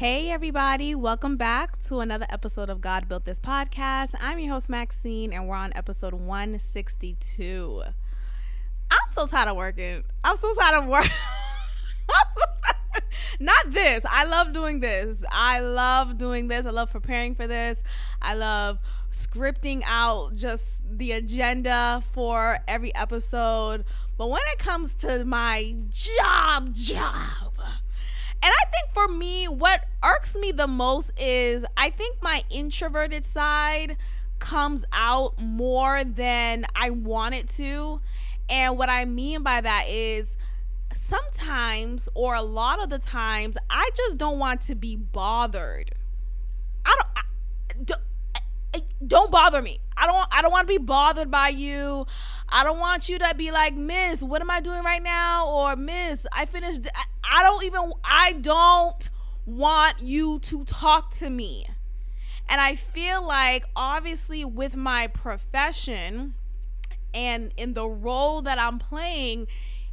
Hey everybody, welcome back to another episode of God Built This Podcast. I'm your host Maxine and we're on episode 162. I'm so tired of working. I'm so tired of work. I'm so tired. Not this. I love doing this. I love preparing for this. I love scripting out just the agenda for every episode. But when it comes to my job, and I think for me, what irks me the most is I think my introverted side comes out more than I want it to. And what I mean by that is sometimes, or a lot of the times, I just don't want to be bothered. Don't bother me. I don't want to be bothered by you. I don't want you to be like, Miss, what am I doing right now? Or Miss, I finished. I don't want you to talk to me. And I feel like obviously with my profession and in the role that I'm playing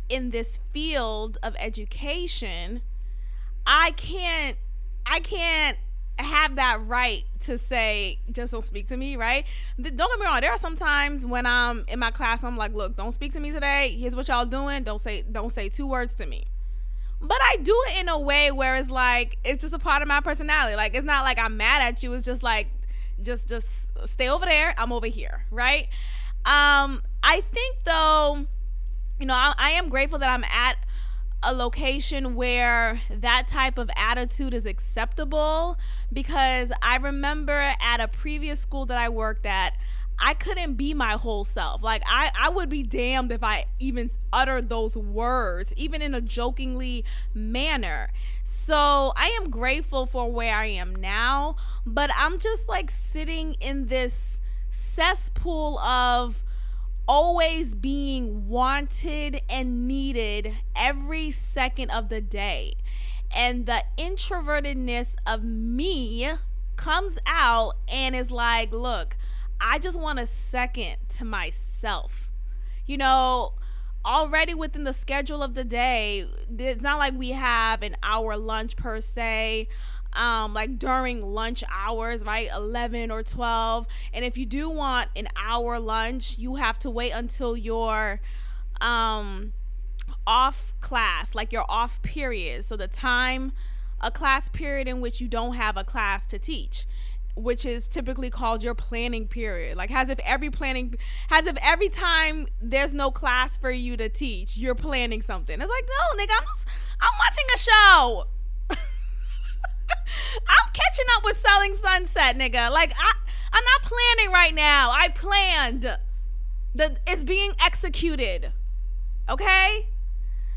in this field of education, I can't have that right to say just don't speak to me, right? Don't get me wrong, there are some times when I'm in my class, I'm like, look, don't speak to me today, here's what y'all doing, don't say two words to me. But I do it in a way where it's like it's just a part of my personality. Like it's not like I'm mad at you, it's just like just stay over there, I'm over here, right? I think though, I am grateful that I'm at a location where that type of attitude is acceptable, because I remember at a previous school that I worked at, I couldn't be my whole self. Like I would be damned if I even uttered those words, even in a jokingly manner. So I am grateful for where I am now, but I'm just like sitting in this cesspool of always being wanted and needed every second of the day. And the introvertedness of me comes out and is like, look, I just want a second to myself. Already within the schedule of the day, it's not like we have an hour lunch per se. Like during lunch hours, right? 11 or 12. And if you do want an hour lunch, you have to wait until your off class, like your off period. So a class period in which you don't have a class to teach, which is typically called your planning period. Like as if every time there's no class for you to teach, you're planning something. It's like, no, nigga, I'm watching a show. I'm catching up with Selling Sunset, nigga. Like I'm not planning right now. I planned. It's being executed. Okay?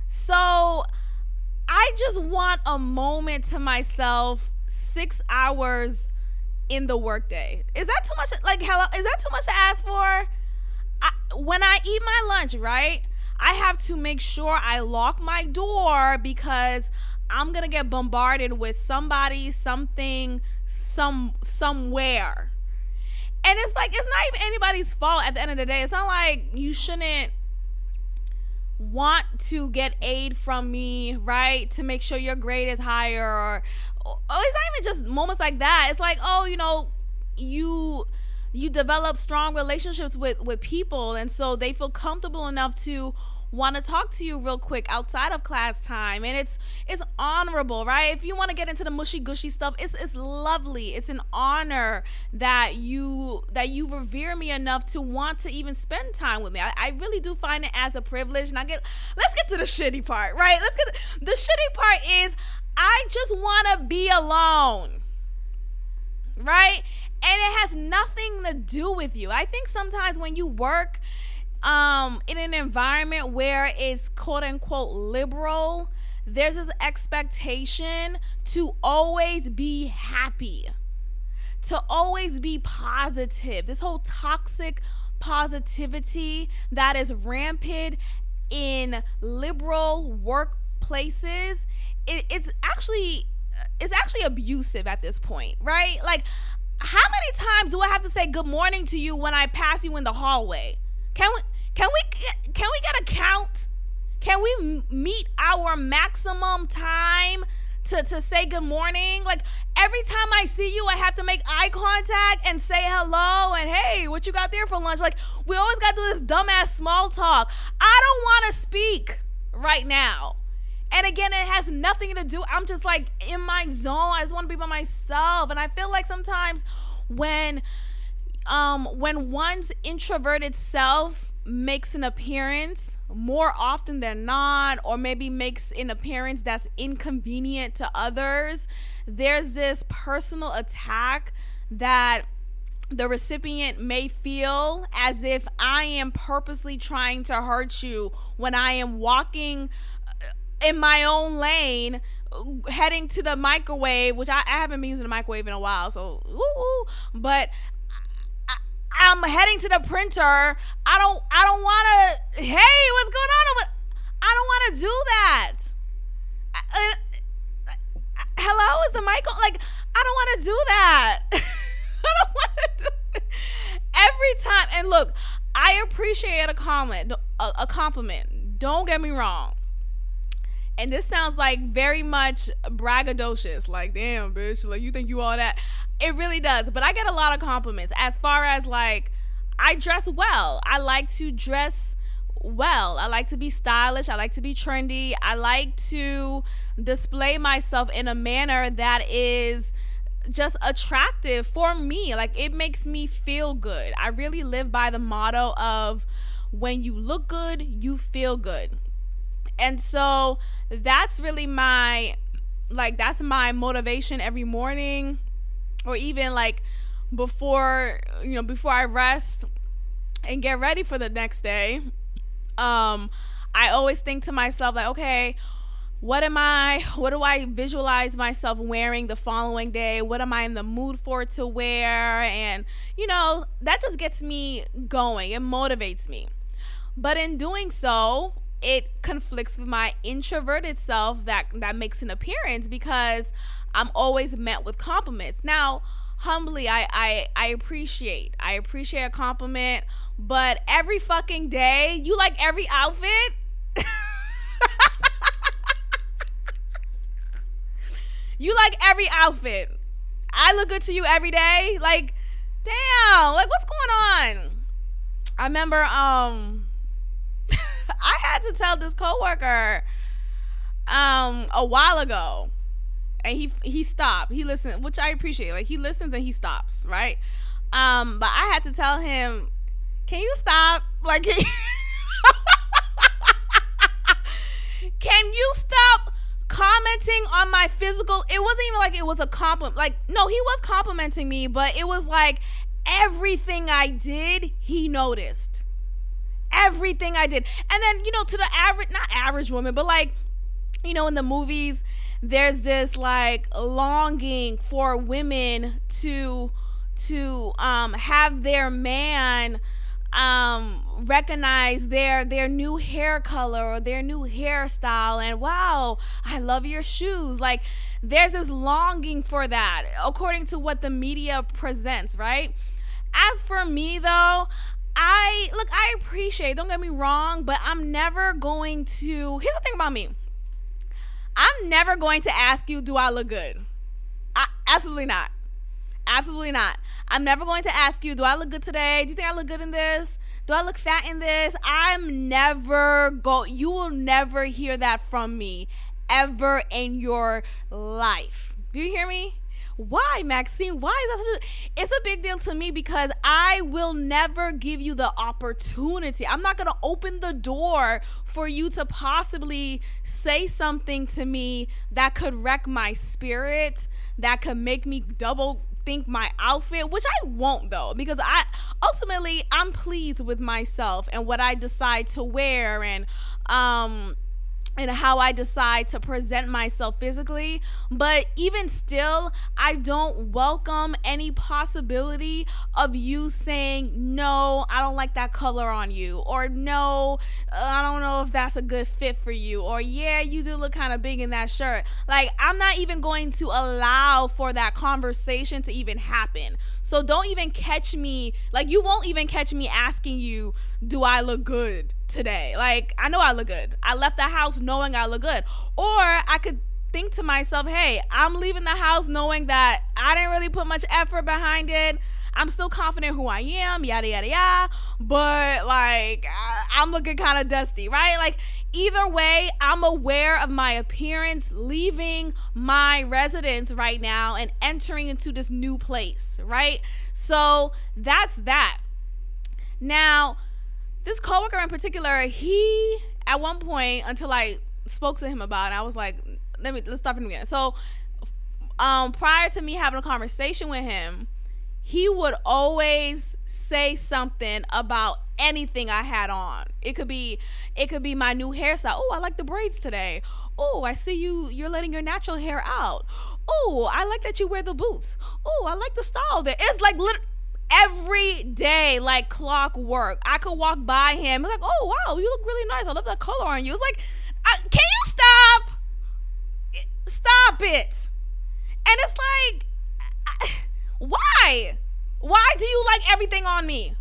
So I just want a moment to myself, 6 hours in the workday. Is that too much? Like, hello, is that too much to ask for? When I eat my lunch, right, I have to make sure I lock my door because I'm going to get bombarded with somebody, something, somewhere. And it's like, it's not even anybody's fault at the end of the day. It's not like you shouldn't want to get aid from me, right? To make sure your grade is higher or it's not even just moments like that. It's like, you develop strong relationships with people, and so they feel comfortable enough to want to talk to you real quick outside of class time, and it's honorable, right? If you want to get into the mushy gushy stuff, it's lovely. It's an honor that you revere me enough to want to even spend time with me. I really do find it as a privilege. And let's get to the shitty part, right? The shitty part is I just want to be alone, right? And it has nothing to do with you. I think sometimes when you work in an environment where it's quote unquote liberal, there's this expectation to always be happy, to always be positive. This whole toxic positivity that is rampant in liberal workplaces, it's actually abusive at this point, right? Like, how many times do I have to say good morning to you when I pass you in the hallway? Can we get a count? Can we meet our maximum time to say good morning. Like every time I see you, I have to make eye contact and say hello and hey, what you got there for lunch? Like we always got to do this dumbass small talk. I don't want to speak right now. And again, it has nothing to do. I'm just like in my zone. I just want to be by myself. And I feel like sometimes when one's introverted self makes an appearance more often than not, or maybe makes an appearance that's inconvenient to others, there's this personal attack that the recipient may feel as if I am purposely trying to hurt you when I am walking in my own lane, heading to the microwave, which I haven't been using the microwave in a while, so but I'm heading to the printer. I don't want to. Hey, what's going on? I don't want to do that. Hello, is the mic on? Like, I don't want to do that. I don't want to do it. Every time. And look, I appreciate a compliment. Don't get me wrong. And this sounds like very much braggadocious. Like, damn, bitch. Like, you think you all that. It really does. But I get a lot of compliments as far as, like, I dress well. I like to dress well. I like to be stylish. I like to be trendy. I like to display myself in a manner that is just attractive for me. Like, it makes me feel good. I really live by the motto of when you look good, you feel good. And so that's really that's my motivation every morning, or even like before I rest and get ready for the next day. I always think to myself like, okay, what do I visualize myself wearing the following day? What am I in the mood for to wear? And that just gets me going. It motivates me. But in doing so, it conflicts with my introverted self that makes an appearance, because I'm always met with compliments. Now, humbly, I appreciate a compliment, but every fucking day, you like every outfit? You like every outfit. I look good to you every day? Like, damn, like what's going on? I remember I had to tell this coworker a while ago, and he stopped. He listened, which I appreciate. Like, he listens and he stops, right? But I had to tell him, can you stop? Like, can you stop commenting on my physical? It wasn't even like it was a compliment. Like, no, he was complimenting me, but it was like everything I did, he noticed. Everything I did. And then, to the not average woman, but like, in the movies, there's this like longing for women to have their man recognize their new hair color or their new hairstyle, and wow, I love your shoes. Like, there's this longing for that according to what the media presents, right? As for me though, I appreciate, don't get me wrong, but I'm never going to, here's the thing about me. I'm never going to ask you, do I look good? Absolutely not. Absolutely not. I'm never going to ask you, do I look good today? Do you think I look good in this? Do I look fat in this? You will never hear that from me ever in your life. Do you hear me? Why, Maxine? Why is that it's a big deal to me, because I will never give you the opportunity. I'm not going to open the door for you to possibly say something to me that could wreck my spirit, that could make me double think my outfit, which I won't though, because I'm pleased with myself and what I decide to wear, and how I decide to present myself physically. But even still, I don't welcome any possibility of you saying, no, I don't like that color on you, or no, I don't know if that's a good fit for you, or yeah, you do look kind of big in that shirt. Like, I'm not even going to allow for that conversation to even happen. So don't even catch me, like, you won't even catch me asking you, do I look good today? Like, I know I look good. I left the house knowing I look good. Or I could think to myself, hey, I'm leaving the house knowing that I didn't really put much effort behind it. I'm still confident who I am, yada, yada, yada. But, like, I'm looking kind of dusty, right? Like, either way, I'm aware of my appearance leaving my residence right now and entering into this new place, right? So, that's that. Now, this coworker in particular, he, at one point, until I spoke to him about it, I was like, let's start from the beginning. So, prior to me having a conversation with him, he would always say something about anything I had on. It could be my new hairstyle. Oh, I like the braids today. Oh, I see you're letting your natural hair out. Oh, I like that you wear the boots. Oh, I like the style there. It's like every day, like clockwork. I could walk by him, like, oh wow, you look really nice. I love that color on you. It's like, can you stop it? And it's like, why do you like everything on me?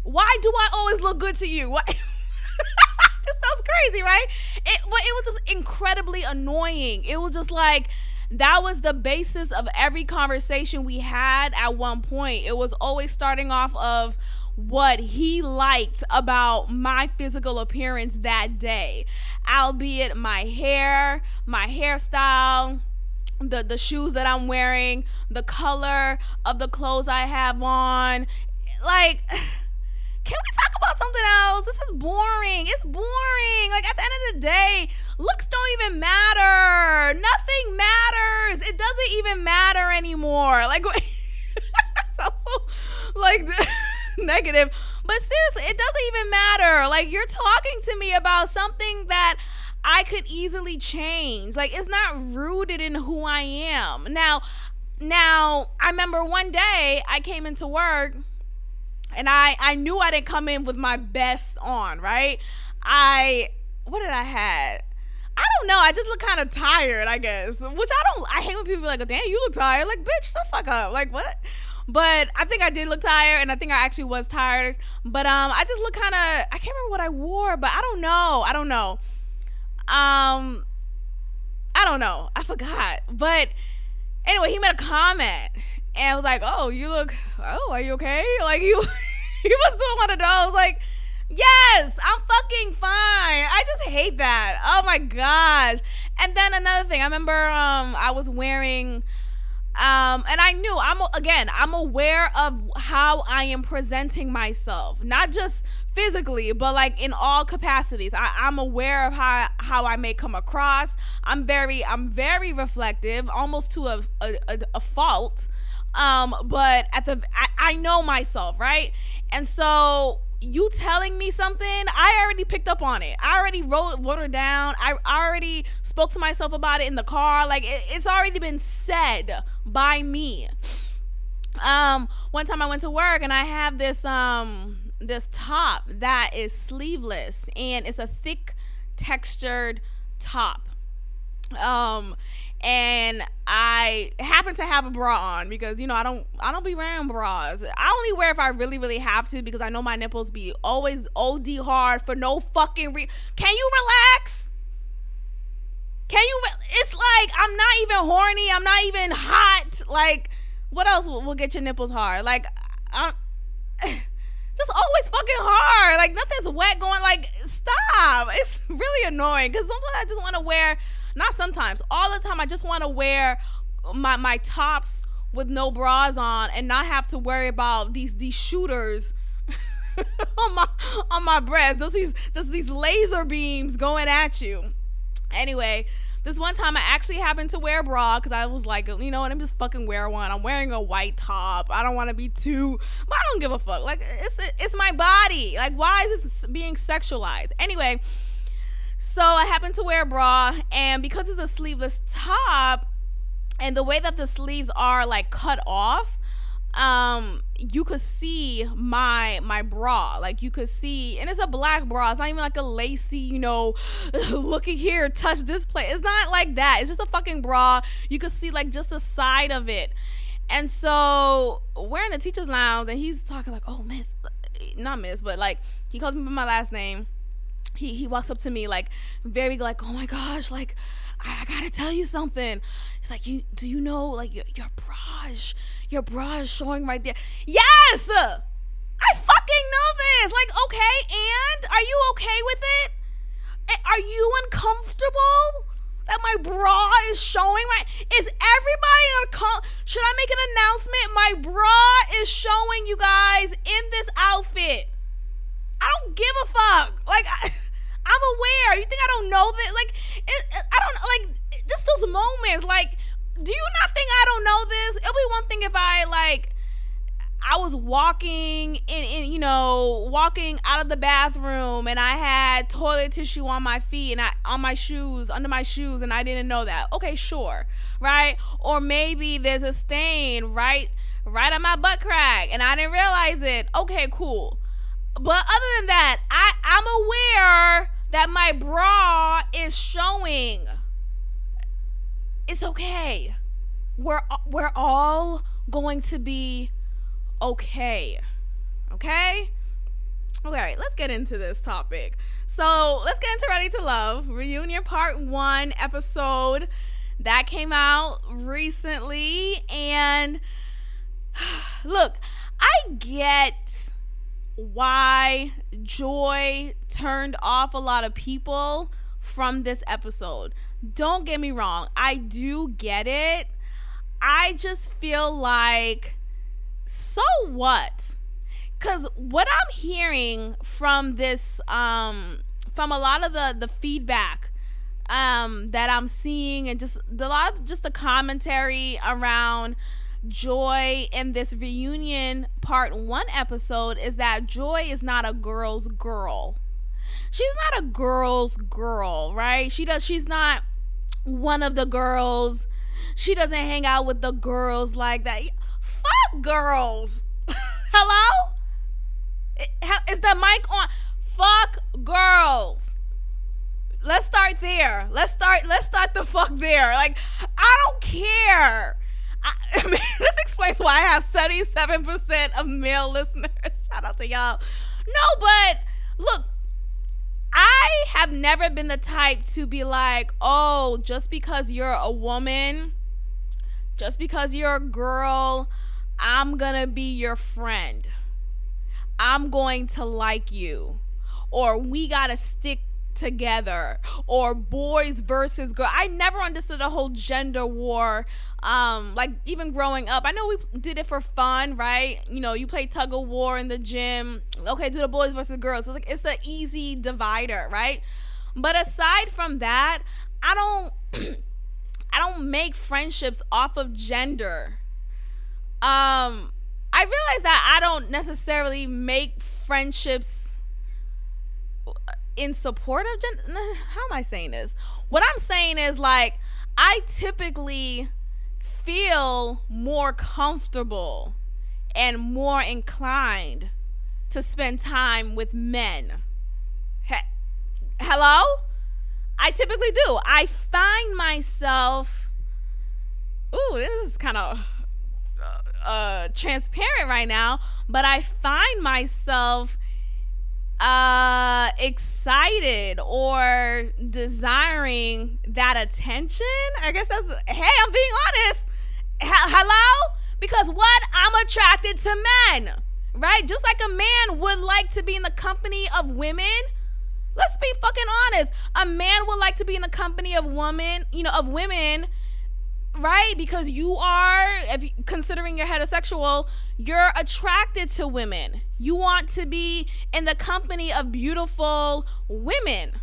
Why do I always look good to you? What? This sounds crazy, right? But it was just incredibly annoying. It was just like, that was the basis of every conversation we had at one point. It was always starting off of what he liked about my physical appearance that day, albeit my hair, my hairstyle, the shoes that I'm wearing, the color of the clothes I have on. Like, can we talk about something else? This is boring. It's boring. Like, at the end of the day, looks don't even matter. Nothing matters. It doesn't even matter anymore. Like, sounds so, like, negative. But seriously, it doesn't even matter. Like, you're talking to me about something that I could easily change. Like, it's not rooted in who I am. Now, I remember one day I came into work and I knew I didn't come in with my best on, right? What did I have? I don't know. I just look kind of tired, I guess. Which I hate when people are like, damn, you look tired. Like, bitch, shut the fuck up. Like, what? But I think I did look tired, and I think I actually was tired. But I just look kind of, I can't remember what I wore, but I don't know. I don't know. I forgot. But anyway, he made a comment, and I was like, oh, are you okay? Like, he was doing one of those. Like, yes, I'm fucking fine. I just hate that. Oh my gosh. And then another thing, I remember I was wearing and I knew I'm aware of how I am presenting myself, not just physically, but like in all capacities. I'm aware of how I may come across. I'm very reflective, almost to a fault. But I know myself, right? And so you telling me something, I already picked up on it. I already wrote it down. I already spoke to myself about it in the car. Like, it's already been said by me. One time I went to work and I have this top that is sleeveless, and it's a thick textured top. And I happen to have a bra on because, I don't be wearing bras. I only wear if I really, really have to, because I know my nipples be always OD hard for no fucking Can you relax? It's like, I'm not even horny. I'm not even hot. Like, what else will get your nipples hard? Like, I'm just always fucking hard. Like, nothing's wet going. Like, stop. It's really annoying, because sometimes I just want to wear, not sometimes, all the time, I just want to wear my tops with no bras on and not have to worry about these shooters on my breasts. Just these laser beams going at you. Anyway, this one time I actually happened to wear a bra, because I was like, you know what, I'm just fucking wear one. I'm wearing a white top. I don't want to be too, but I don't give a fuck. Like, it's my body. Like, why is this being sexualized? Anyway, so I happened to wear a bra, and because it's a sleeveless top, and the way that the sleeves are like cut off, you could see my bra. Like, you could see, and it's a black bra. It's not even like a lacy, looky here, touch this place. It's not like that. It's just a fucking bra. You could see like just the side of it. And so we're in the teacher's lounge, and he's talking like, oh, miss, not miss, but like, he calls me by my last name. he walks up to me like very like, oh my gosh, like I gotta tell you something. He's like, do you know like your bra is showing right there. Yes, I fucking know this. Like, okay, and are you okay with it? Are you uncomfortable that my bra is showing right? Is everybody uncomfortable? Should I make an announcement? My bra is showing, you guys, in this outfit. I don't give a fuck. Like, I'm aware. You think I don't know that? Like, I don't, like, just those moments. Like, do you not think I don't know this? It'll be one thing if I was walking walking out of the bathroom and I had toilet tissue on my feet and on my shoes, under my shoes, and I didn't know that. Okay, sure, right? Or maybe there's a stain right on my butt crack and I didn't realize it. Okay, cool. But other than that, I'm aware that my bra is showing. It's okay. We're all going to be okay. Okay? All right, let's get into this topic. So let's get into Ready to Love, Reunion Part 1 episode that came out recently. And look, I get why Joy turned off a lot of people from this episode. Don't get me wrong, I do get it. I just feel like, so what? Because what I'm hearing from this, from a lot of the feedback that I'm seeing, and just the commentary around Joy in this reunion Part 1 episode, is that Joy is not a girl's girl. She's not a girl's girl, right? She's not one of the girls. She doesn't hang out with the girls like that. Fuck girls. Hello? Is the mic on? Fuck girls. Let's start there. Let's start the fuck there. Like, I don't care. I mean, this explains why I have 77% of male listeners. Shout out to y'all. No, but look, I have never been the type to be like, oh, just because you're a woman, just because you're a girl, I'm gonna be your friend. I'm going to like you. Or we gotta stick together. Or boys versus girls. I never understood the whole gender war. Like, even growing up, I know we did it for fun, right? You know, you play tug of war in the gym. Okay, do the boys versus girls. So it's the easy divider, right? But aside from that, I don't make friendships off of gender. I realize that I don't necessarily make friendships in support of gender. How am I saying this? What I'm saying is, like, I typically feel more comfortable and more inclined to spend time with men. Hello? I typically do. I find myself, this is kind of transparent right now, but I find myself excited or desiring that attention. I guess that's, hey, I'm being honest. Hello? Because what? I'm attracted to men, right? Just like a man would like to be in the company of women. Let's be fucking honest. A man would like to be in the company of women, right? Because you are, considering you're heterosexual, you're attracted to women. You want to be in the company of beautiful women.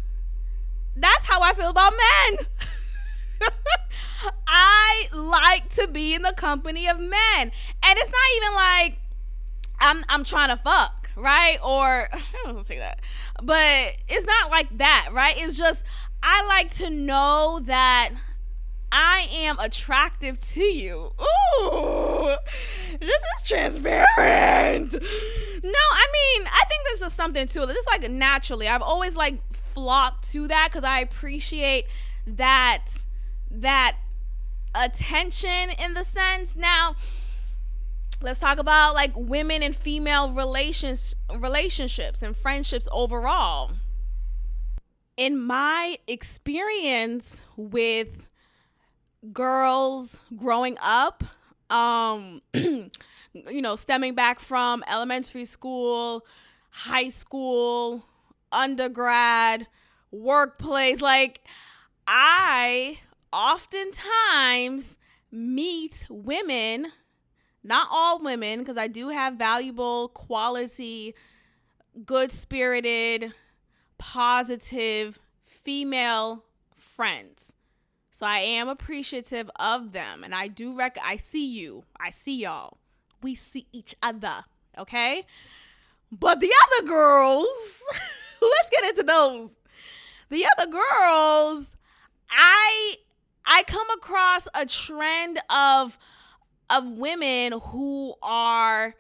That's how I feel about men. I like to be in the company of men. And it's not even like I'm trying to fuck, right? Or I don't say that. But it's not like that, right? It's just I like to know that I am attractive to you. Ooh, this is transparent. No, I mean, I think there's just something to it. Just like naturally, I've always like flocked to that because I appreciate that attention in the sense. Now, let's talk about like women and female relationships and friendships overall. In my experience with girls growing up, stemming back from elementary school, high school, undergrad, workplace, like I oftentimes meet women, not all women, because I do have valuable, quality, good-spirited, positive female friends. So I am appreciative of them. And I do I see you. I see y'all. We see each other. Okay? But the other girls, let's get into those. The other girls, I come across a trend of women who are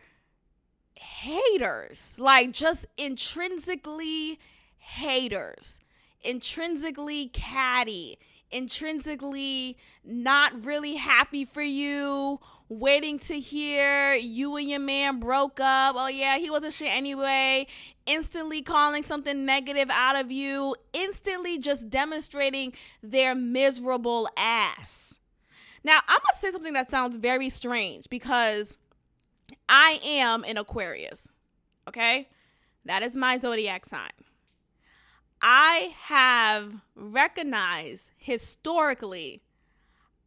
haters, like just intrinsically haters, intrinsically catty, intrinsically not really happy for you, waiting to hear you and your man broke up. Oh yeah, he wasn't shit anyway. Instantly calling something negative out of you, instantly just demonstrating their miserable ass. Now, I'm going to say something that sounds very strange because I am an Aquarius, okay? That is my zodiac sign. I have recognized historically,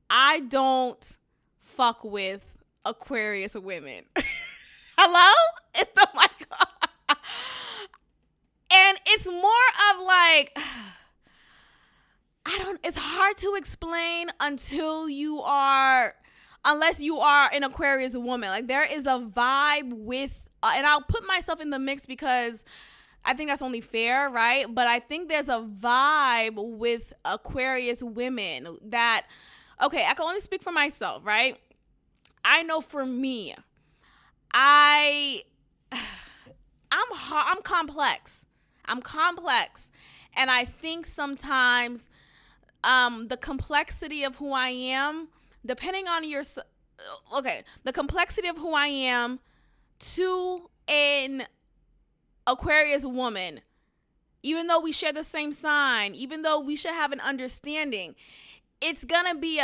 I don't fuck with Aquarius women. Hello? It's oh my God. And it's more of like, it's hard to explain unless you are an Aquarius woman. Like there is a vibe with, and I'll put myself in the mix because I think that's only fair, right? But I think there's a vibe with Aquarius women that, okay, I can only speak for myself, right? I know for me, I'm complex. I'm complex. And I think sometimes the complexity of who I am, depending on the complexity of who I am to an Aquarius woman, even though we share the same sign, even though we should have an understanding, it's gonna be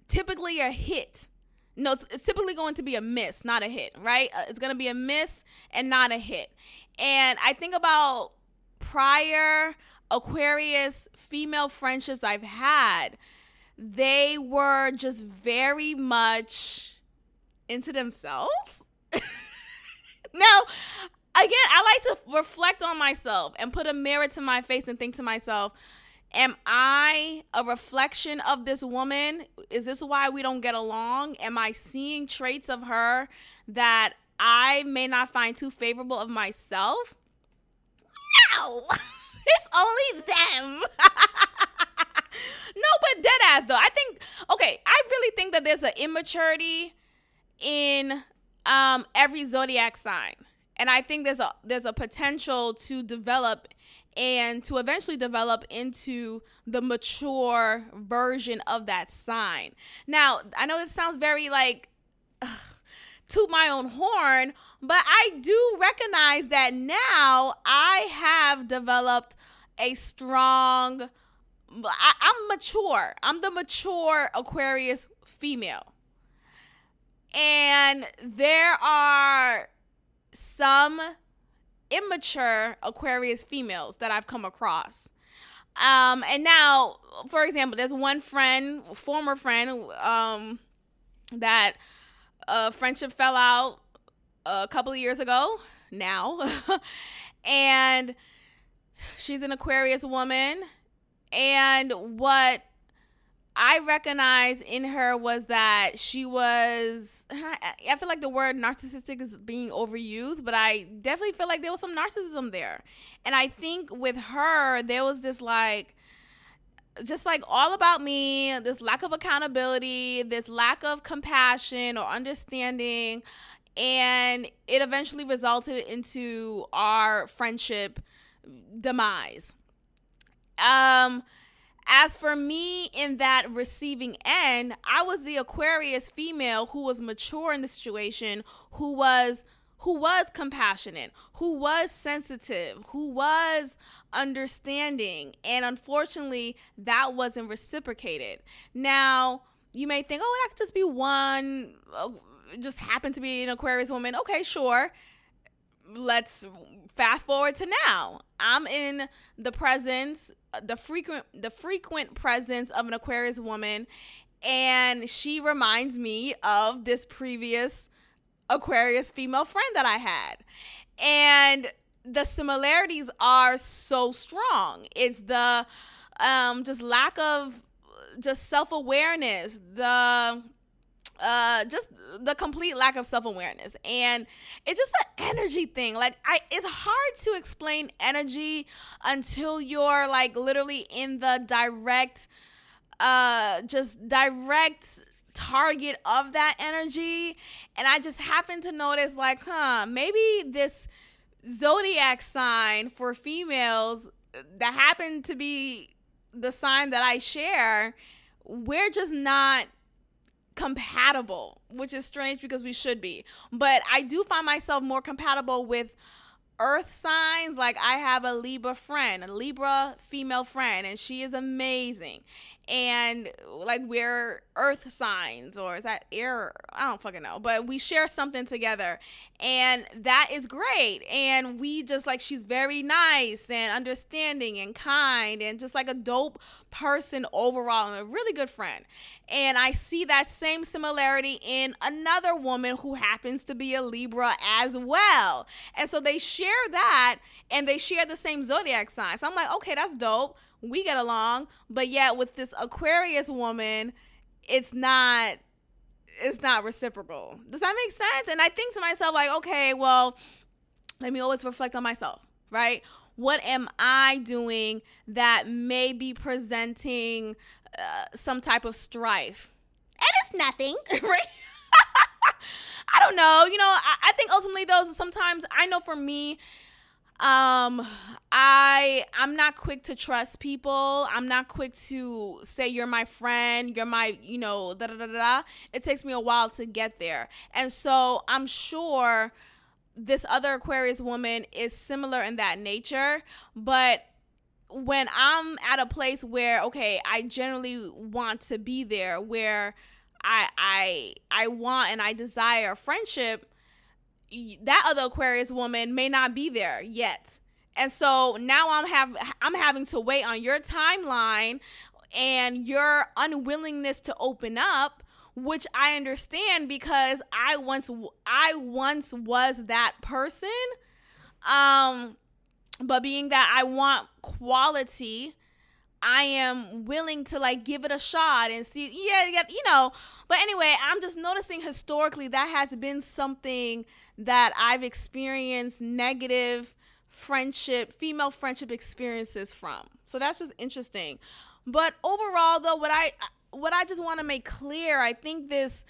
typically a hit. No, it's typically going to be a miss, not a hit, right? It's gonna be a miss and not a hit. And I think about prior Aquarius female friendships I've had. They were just very much into themselves. Now, again, I like to reflect on myself and put a mirror to my face and think to myself, am I a reflection of this woman? Is this why we don't get along? Am I seeing traits of her that I may not find too favorable of myself? No, it's only them. No, but dead ass though. I really think that there's an immaturity in every zodiac sign. And I think there's a potential to develop and to eventually develop into the mature version of that sign. Now, I know this sounds very like toot my own horn, but I do recognize that now I have developed a strong, I'm mature. I'm the mature Aquarius female. And there are some immature Aquarius females that I've come across. And now, for example, there's one former friend, that friendship fell out a couple of years ago now. And she's an Aquarius woman. And what I recognized in her was that she was, I feel like the word narcissistic is being overused, but I definitely feel like there was some narcissism there. And I think with her, there was this just all about me, this lack of accountability, this lack of compassion or understanding. And it eventually resulted into our friendship demise. As for me in that receiving end, I was the Aquarius female who was mature in the situation, who who was compassionate, who was sensitive, who was understanding. And unfortunately, that wasn't reciprocated. Now, you may think, oh, that could just be one, just happened to be an Aquarius woman. Okay, sure. Let's fast forward to now. I'm in the presence, the frequent presence of an Aquarius woman, and she reminds me of this previous Aquarius female friend that I had. And the similarities are so strong. It's the just lack of just self-awareness, just the complete lack of self-awareness. And it's just an energy thing. Like, it's hard to explain energy until you're like literally in the direct target of that energy. And I just happen to notice, like, maybe this zodiac sign for females that happen to be the sign that I share, we're just not compatible, which is strange because we should be. But I do find myself more compatible with earth signs. Like, I have a Libra female friend, and she is amazing. And like, we're earth signs, or is that air? I don't fucking know, but we share something together, and that is great. And we just like, she's very nice and understanding and kind and just like a dope person overall, and a really good friend. And I see that same similarity in another woman who happens to be a Libra as well. And so they share that, and they share the same zodiac sign. So I'm like, okay, that's dope. We get along. But yet with this Aquarius woman, it's not reciprocal. Does that make sense? And I think to myself, like, okay, well, let me always reflect on myself, right? What am I doing that may be presenting some type of strife? And it's nothing, right? I don't know. I think ultimately, though, sometimes I know for me, I'm not quick to trust people. I'm not quick to say you're my friend, you're my, da da da da. It takes me a while to get there. And so I'm sure this other Aquarius woman is similar in that nature. But when I'm at a place where, okay, I generally want to be there, where I want and I desire friendship, that other Aquarius woman may not be there yet. And so now I'm having to wait on your timeline and your unwillingness to open up, which I understand because I once was that person. But being that I want quality, I am willing to like give it a shot and see, but anyway, I'm just noticing historically that has been something that I've experienced negative female friendship experiences from. So that's just interesting. But overall, though, what I just want to make clear, I think this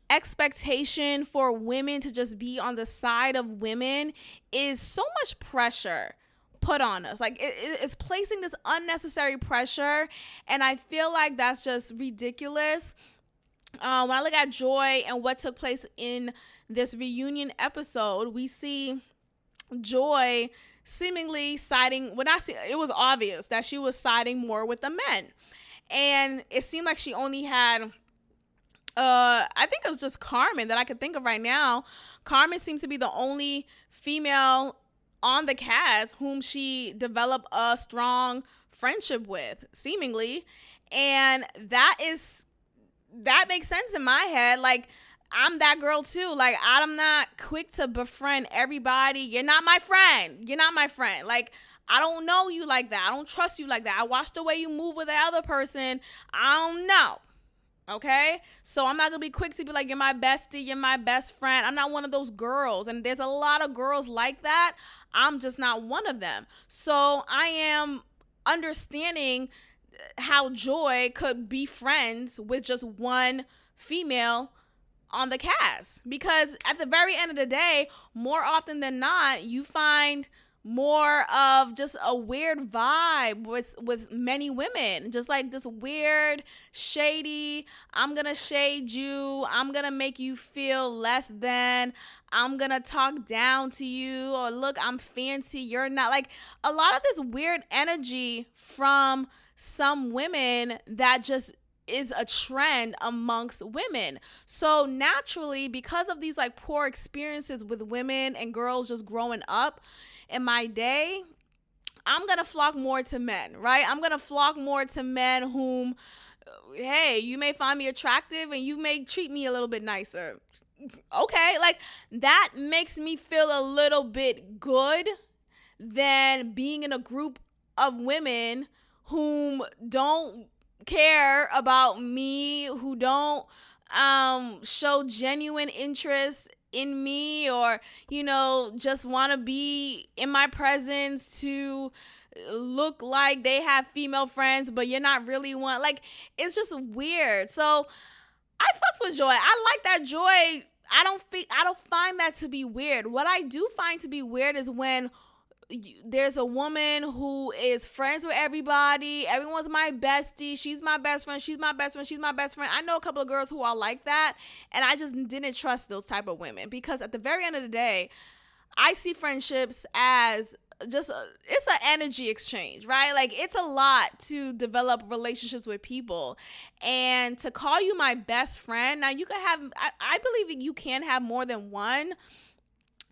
expectation for women to just be on the side of women is so much pressure put on us. Like, it's placing this unnecessary pressure, and I feel like that's just ridiculous. When I look at Joy and what took place in this reunion episode, we see Joy seemingly siding, it was obvious that she was siding more with the men. And it seemed like she only had, I think it was just Carmen that I could think of right now. Carmen seems to be the only female on the cast whom she developed a strong friendship with, seemingly. And that makes sense in my head. Like, I'm that girl too. Like, I'm not quick to befriend everybody. You're not my friend. Like, I don't know you like that. I don't trust you like that. I watch the way you move with the other person. I don't know. Okay? So I'm not going to be quick to be like, you're my bestie, you're my best friend. I'm not one of those girls. And there's a lot of girls like that. I'm just not one of them. So I am understanding how Joy could be friends with just one female on the cast, because at the very end of the day, more often than not, you find more of just a weird vibe with many women, just like this weird shady, I'm gonna shade you, I'm gonna make you feel less than, I'm gonna talk down to you, or look, I'm fancy, you're not. Like a lot of this weird energy from some women that just is a trend amongst women. So naturally, because of these like poor experiences with women and girls just growing up in my day, I'm going to flock more to men, right? I'm going to flock more to men whom, hey, you may find me attractive and you may treat me a little bit nicer. Okay, like that makes me feel a little bit good than being in a group of women whom don't care about me, who don't show genuine interest in me, or just want to be in my presence to look like they have female friends, but you're not really one. Like it's just weird. So I fucks with Joy. I like that Joy. I don't find that to be weird. What I do find to be weird is when there's a woman who is friends with everybody. Everyone's my bestie. She's my best friend. She's my best friend. She's my best friend. I know a couple of girls who are like that, and I just didn't trust those type of women, because at the very end of the day, I see friendships as just it's an energy exchange, right? Like it's a lot to develop relationships with people, and to call you my best friend. Now you can have, I believe you can have more than one.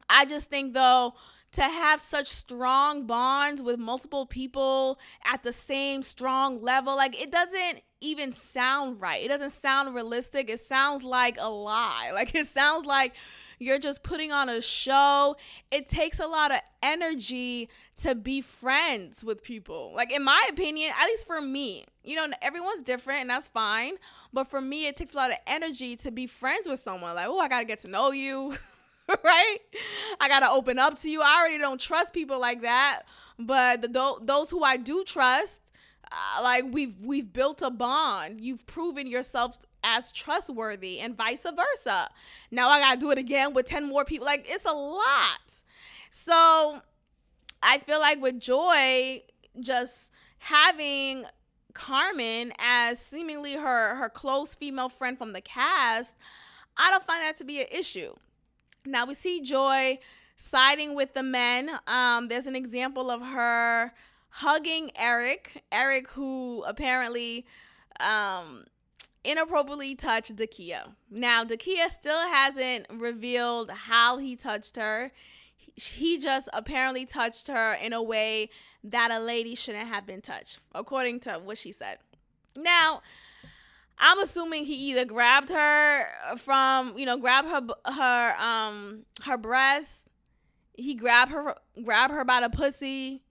I just think though, to have such strong bonds with multiple people at the same strong level, like it doesn't even sound right. It doesn't sound realistic. It sounds like a lie. Like it sounds like you're just putting on a show. It takes a lot of energy to be friends with people. Like in my opinion, at least for me, everyone's different and that's fine. But for me, it takes a lot of energy to be friends with someone. Like, oh, I got to get to know you. Right? I gotta open up to you. I already don't trust people like that, but those who I do trust, like we've built a bond. You've proven yourself as trustworthy, and vice versa. Now I gotta do it again with 10 more people. Like it's a lot. So I feel like with Joy, just having Carmen as seemingly her close female friend from the cast, I don't find that to be an issue. Now we see Joy siding with the men. There's an example of her hugging Eric, who apparently inappropriately touched Dakia. Now Dakia still hasn't revealed how he touched her. He just apparently touched her in a way that a lady shouldn't have been touched, according to what she said. Now, I'm assuming he either grabbed her from, grabbed her breast, he grabbed her by the pussy,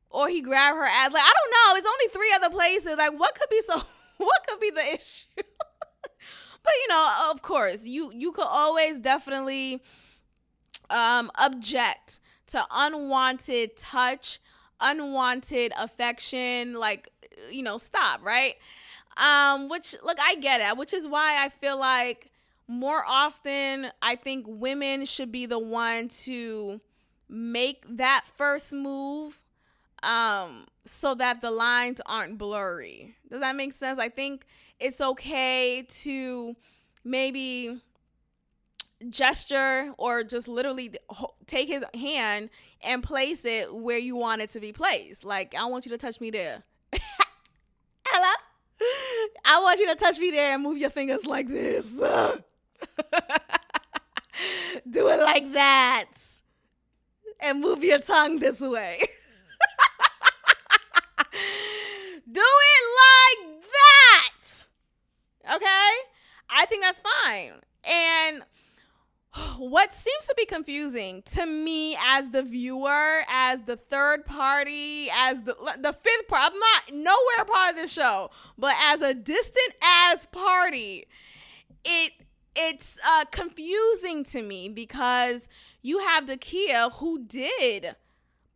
or he grabbed her ass. Like, I don't know. It's only 3 other places. Like, what could be the issue? But, of course, you could always definitely object to unwanted touch, unwanted affection, like, stop, right? Which, look, I get it, which is why I feel like more often I think women should be the one to make that first move, so that the lines aren't blurry. Does that make sense? I think it's okay to maybe gesture or just literally take his hand and place it where you want it to be placed. Like, I want you to touch me there. Hello? I want you to touch me there and move your fingers like this. Do it like that. And move your tongue this way. Do it like that. Okay? I think that's fine. And what seems to be confusing to me as the viewer, as the third party, as the fifth part, I'm not nowhere part of this show, but as a distant ass party, it's confusing to me, because you have Dakia, who did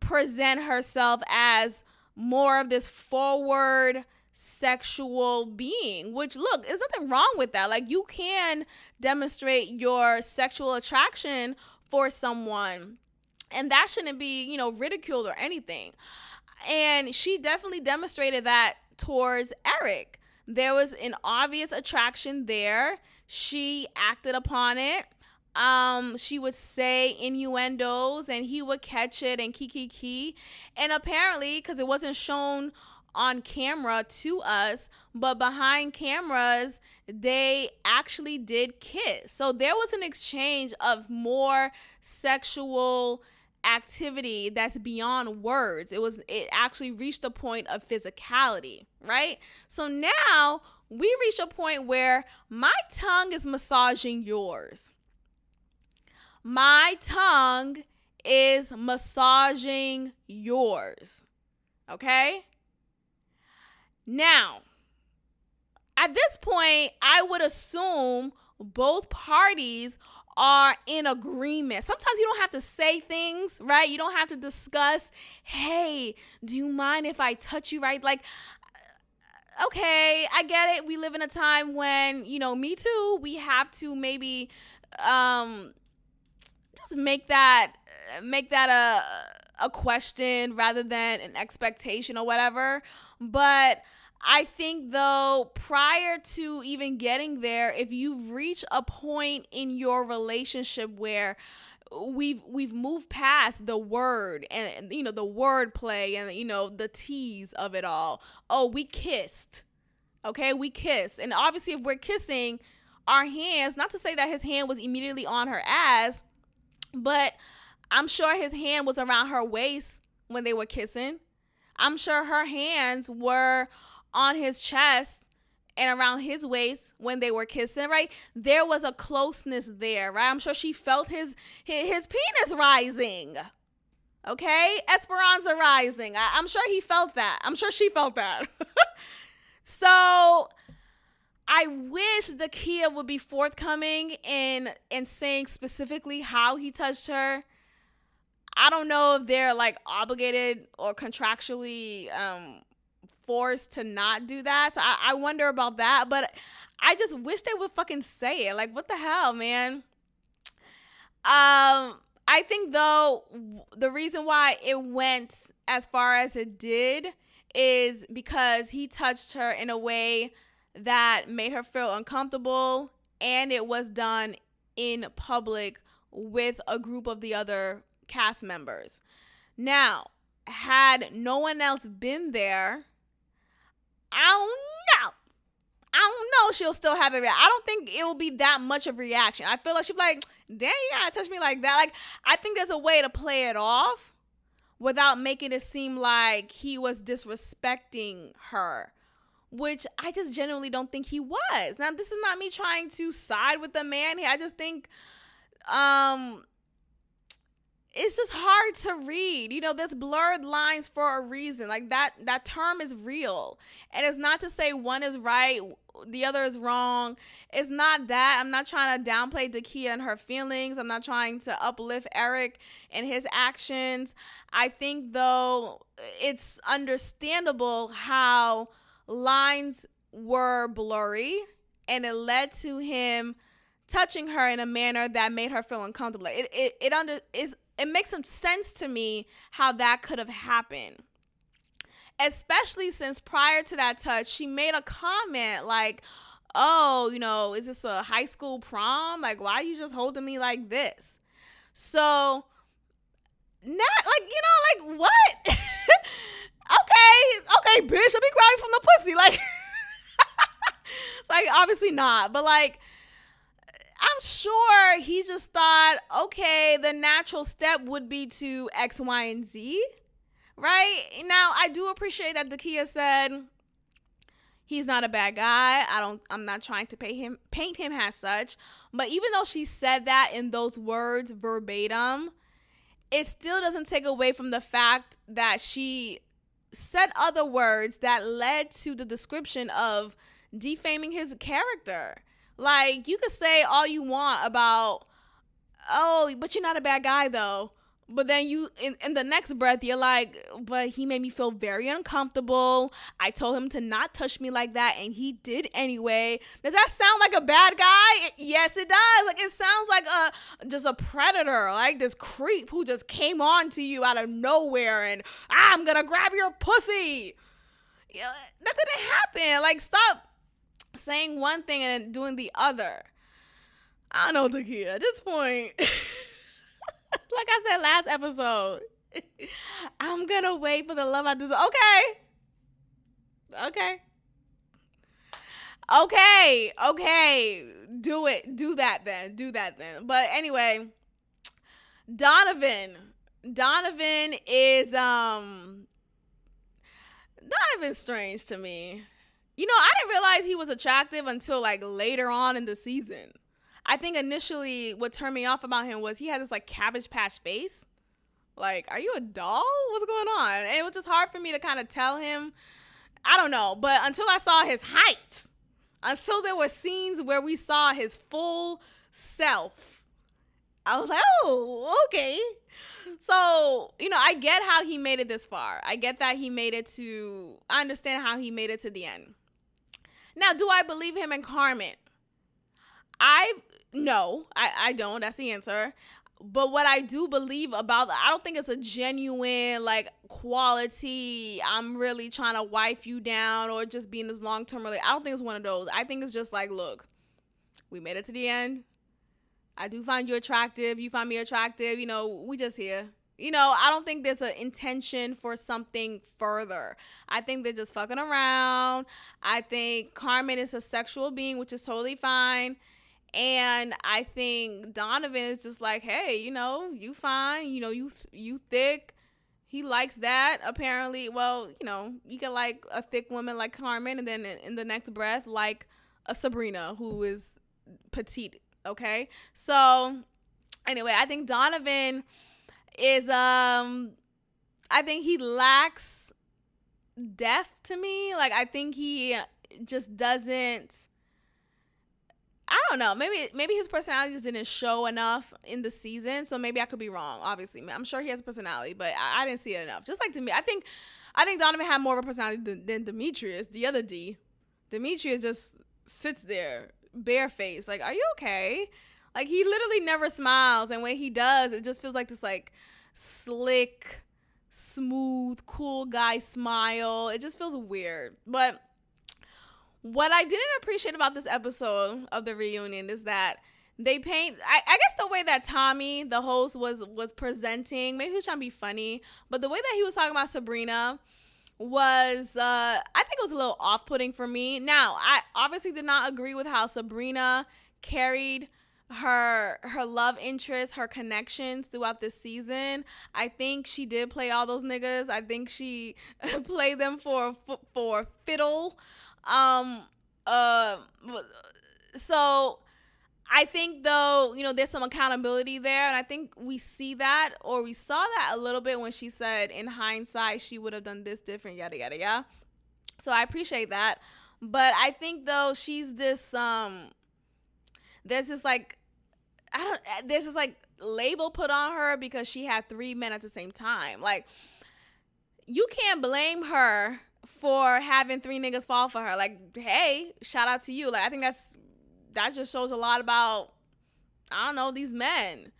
present herself as more of this forward sexual being, which, look, there's nothing wrong with that. Like, you can demonstrate your sexual attraction for someone And that shouldn't be, ridiculed or anything. And she definitely demonstrated that towards Eric. There was an obvious attraction there. She acted upon it. She would say innuendos and he would catch it and kiki. And apparently, because it wasn't shown on camera to us, but behind cameras, they actually did kiss. So there was an exchange of more sexual activity that's beyond words. It actually reached a point of physicality, right? So now we reach a point where my tongue is massaging yours. My tongue is massaging yours. Okay? Now, at this point, I would assume both parties are in agreement. Sometimes you don't have to say things, right? You don't have to discuss, hey, do you mind if I touch you, right? Like, okay, I get it. We live in a time when, me too, we have to maybe just make that a question rather than an expectation or whatever. But I think though, prior to even getting there, if you've reached a point in your relationship where we've moved past the word and the word play and the tease of it all. Oh, we kissed. Okay, we kissed. And obviously if we're kissing, our hands, not to say that his hand was immediately on her ass, but I'm sure his hand was around her waist when they were kissing. I'm sure her hands were on his chest and around his waist when they were kissing, right? There was a closeness there, right? I'm sure she felt his penis rising. Okay? Esperanza rising. I'm sure he felt that. I'm sure she felt that. So I wish Dakia would be forthcoming in saying specifically how he touched her. I don't know if they're like obligated or contractually forced to not do that. So I wonder about that. But I just wish they would fucking say it. Like, what the hell, man? I think though the reason why it went as far as it did is because he touched her in a way that made her feel uncomfortable, and it was done in public with a group of the other cast members. Now, had no one else been there, I don't know she'll still have it. I don't think it will be that much of a reaction. I feel like she'll be like, damn, you gotta touch me like that. Like, I think there's a way to play it off without making it seem like he was disrespecting her, which I just genuinely don't think he was. Now, this is not me trying to side with the man here. I just think it's just hard to read. There's blurred lines for a reason. Like, that term is real. And it's not to say one is right, the other is wrong. It's not that. I'm not trying to downplay Dakia and her feelings. I'm not trying to uplift Eric and his actions. I think, though, it's understandable how lines were blurry and it led to him touching her in a manner that made her feel uncomfortable. It makes some sense to me how that could have happened. Especially since prior to that touch, she made a comment like, oh, is this a high school prom? Like, why are you just holding me like this? So, what? Okay, bitch, let me grab you from the pussy. Like, it's like, obviously not. But, like, I'm sure he just thought, okay, the natural step would be to X, Y, and Z. Right? Now, I do appreciate that Dakia said he's not a bad guy. I'm not trying to paint him as such. But even though she said that in those words verbatim, it still doesn't take away from the fact that she said other words that led to the description of defaming his character. Like, you could say all you want about, oh, but you're not a bad guy though. But then you, in the next breath, you're like, but he made me feel very uncomfortable. I told him to not touch me like that, and he did anyway. Does that sound like a bad guy? Yes, it does. Like, it sounds like just a predator, like this creep who just came on to you out of nowhere and I'm gonna grab your pussy. Yeah, that didn't happen. Like, stop saying one thing and doing the other. I don't know, Takia. At this point, like I said last episode, I'm gonna wait for the love I deserve. Okay. Do it. Do that then. But anyway, Donovan's strange to me. You know, I didn't realize he was attractive until like later on in the season. I think initially what turned me off about him was he had this like Cabbage Patch face. Like, are you a doll? What's going on? And it was just hard for me to kind of tell him. I don't know. But until I saw his height, until there were scenes where we saw his full self, I was like, oh, okay. So, you know, I get how he made it this far. I get that I understand how he made it to the end. Now, do I believe him and Carmen? No, I don't. That's the answer. But what I do believe I don't think it's a genuine, like, quality, I'm really trying to wife you down or just be in this long-term relationship. I don't think it's one of those. I think it's just like, look, we made it to the end. I do find you attractive. You find me attractive. You know, we just here. You know, I don't think there's an intention for something further. I think they're just fucking around. I think Carmen is a sexual being, which is totally fine. And I think Donovan is just like, hey, you know, you fine. You know, you thick. He likes that, apparently. Well, you know, you can like a thick woman like Carmen, and then in the next breath, like a Sabrina who is petite. Okay, so anyway, I think Donovan is I think he lacks depth to me. Like, I think he just doesn't. I don't know. Maybe his personality just didn't show enough in the season. So maybe I could be wrong. Obviously, I'm sure he has a personality, but I didn't see it enough. Just like to me, I think Donovan had more of a personality than Demetrius, the other D. Demetrius just sits there barefaced, like, are you okay? Like, he literally never smiles, and when he does, it just feels like this like slick, smooth, cool guy smile. It just feels weird. But what I didn't appreciate about this episode of the reunion is that they paint, I guess the way that Tommy, the host, was presenting, maybe he was trying to be funny, but the way that he was talking about Sabrina was, I think it was a little off-putting for me. Now, I obviously did not agree with how Sabrina carried her love interest, her connections throughout this season. I think she did play all those niggas. I think she played them for fiddle. So I think, though, you know, there's some accountability there, and I think we saw that a little bit when she said, in hindsight, she would have done this different, yada yada yada. So I appreciate that, but I think, though, she's this there's this label put on her because she had 3 men at the same time. Like, you can't blame her for having 3 niggas fall for her. Like, hey, shout out to you. Like, I think that just shows a lot about, I don't know, these men.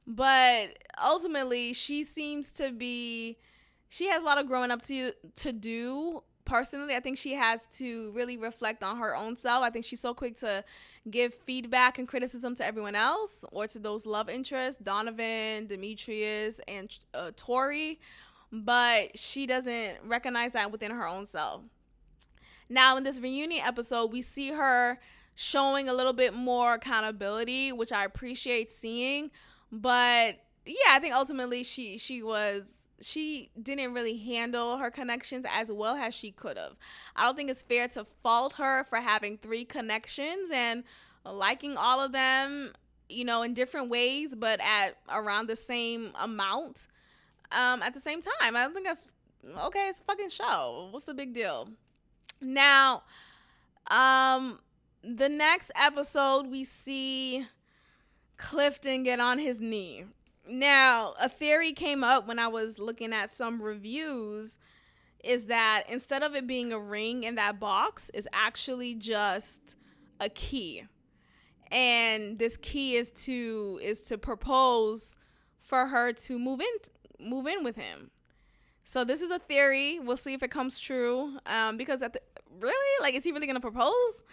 But ultimately, she has a lot of growing up to do. Personally, I think she has to really reflect on her own self. I think she's so quick to give feedback and criticism to everyone else, or to those love interests, Donovan, Demetrius, and Tori, but she doesn't recognize that within her own self. Now, in this reunion episode, we see her showing a little bit more accountability, which I appreciate seeing. But yeah, I think ultimately she didn't really handle her connections as well as she could have. I don't think it's fair to fault her for having 3 connections and liking all of them, you know, in different ways, but at around the same amount. At the same time, I don't think that's okay. It's a fucking show. What's the big deal? Now, the next episode, we see Clifton get on his knee. Now, a theory came up when I was looking at some reviews, is that instead of it being a ring in that box, is actually just a key. And this key is to propose for her to move in with him. So this is a theory. We'll see if it comes true. Because really, like, is he really gonna propose?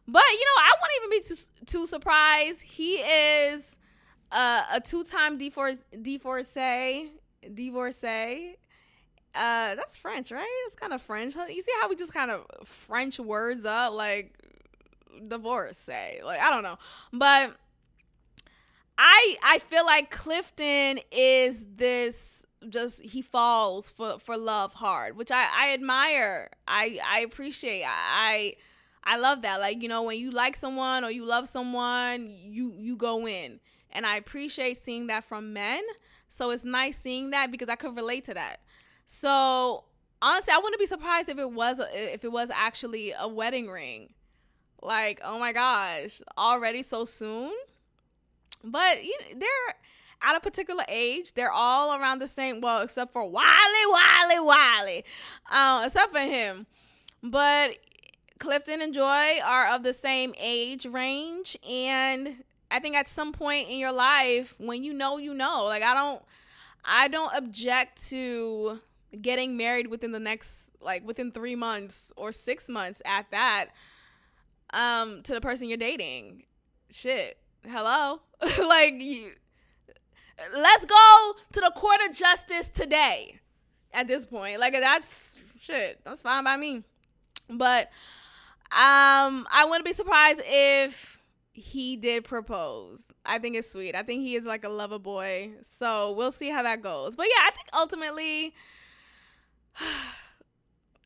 But I wouldn't even be too surprised. He is a two-time divorcee. That's French, right? It's kind of French. You see how we just kind of French words up, like divorcee. Like, I don't know, but I feel like Clifton is this, just he falls for love hard, which I admire. I appreciate. I love that. Like, when you like someone or you love someone, you go in. And I appreciate seeing that from men. So it's nice seeing that because I could relate to that. So honestly, I wouldn't be surprised if it was actually a wedding ring. Like, oh my gosh, already so soon. But they're at a particular age. They're all around the same. Well, except for Wiley. Except for him. But Clifton and Joy are of the same age range, and I think at some point in your life, when you know, like, I don't object to getting married within the next, like, within 3 months or 6 months at that, to the person you're dating. Shit. Hello. Like, let's go to the court of justice today at this point. Like, that's fine by me. But I wouldn't be surprised if he did propose. I think it's sweet. I think he is like a lover boy. So we'll see how that goes. But yeah, I think ultimately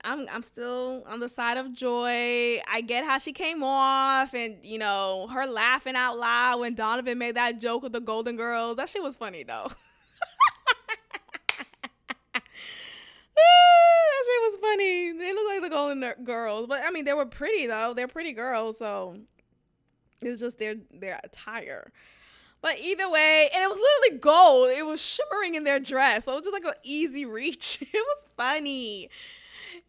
I'm still on the side of Joy. I get how she came off, and her laughing out loud when Donovan made that joke with the Golden Girls. That shit was funny though. That shit was funny. They look like the Golden Girls, but I mean, they were pretty though. They're pretty girls, so it's just their attire. But either way, and it was literally gold. It was shimmering in their dress, so it was just like an easy reach. It was funny.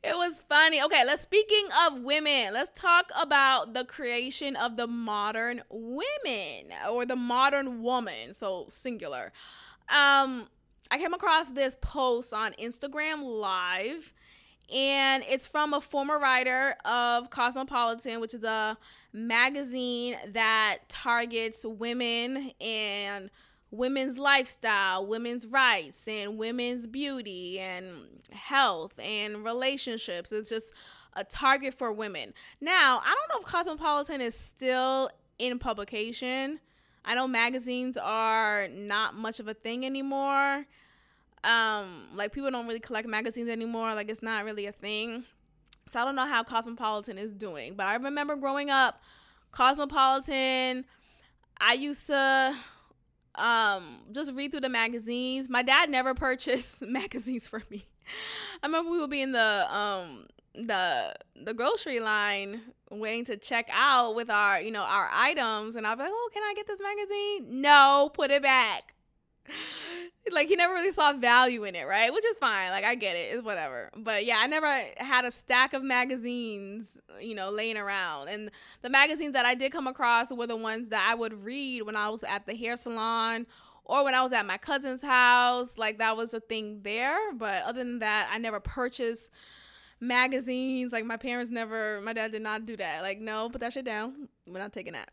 Okay, speaking of women, let's talk about the creation of the modern women, or the modern woman, so singular. I came across this post on Instagram Live, and it's from a former writer of Cosmopolitan, which is a magazine that targets women and women's lifestyle, women's rights, and women's beauty and health and relationships. It's just a target for women. Now, I don't know if Cosmopolitan is still in publication. I know magazines are not much of a thing anymore. Like, people don't really collect magazines anymore. Like, it's not really a thing. So I don't know how Cosmopolitan is doing. But I remember growing up, Cosmopolitan, I used to just read through the magazines. My dad never purchased magazines for me. I remember we would be in the grocery line waiting to check out with our items, and I'd be like, oh, can I get this magazine? No, put it back. Like, he never really saw value in it, right? Which is fine. Like, I get it. It's whatever. But yeah, I never had a stack of magazines, laying around. And the magazines that I did come across were the ones that I would read when I was at the hair salon or when I was at my cousin's house. Like, that was a thing there. But other than that, I never purchased magazines. Like, my dad did not do that. Like, no, put that shit down. We're not taking that.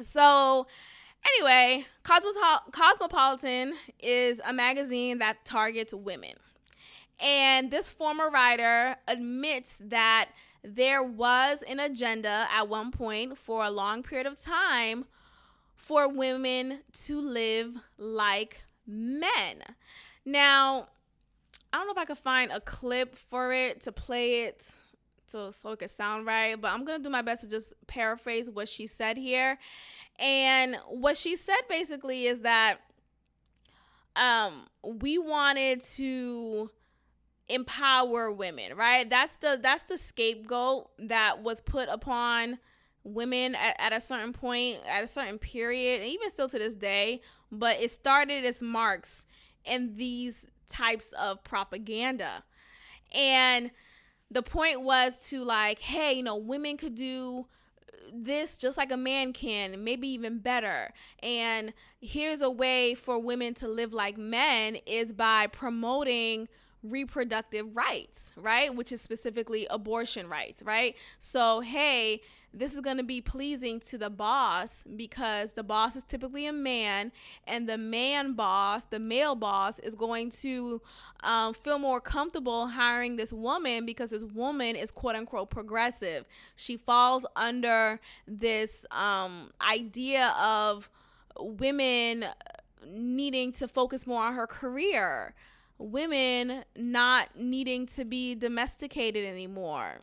So anyway, Cosmopolitan is a magazine that targets women. And this former writer admits that there was an agenda at one point for a long period of time for women to live like men. Now, I don't know if I could find a clip for it to play it so it could sound right, but I'm going to do my best to just paraphrase what she said here. And what she said basically is that we wanted to empower women, right? That's the scapegoat that was put upon women at a certain point, at a certain period, and even still to this day, but it started as marks in these types of propaganda. And the point was to like, hey, women could do this just like a man can, maybe even better. And here's a way for women to live like men is by promoting reproductive rights, right? Which is specifically abortion rights, right? So, hey, this is going to be pleasing to the boss because the boss is typically a man, and the man boss, the male boss, is going to feel more comfortable hiring this woman because this woman is quote unquote progressive. She falls under this idea of women needing to focus more on her career, women not needing to be domesticated anymore,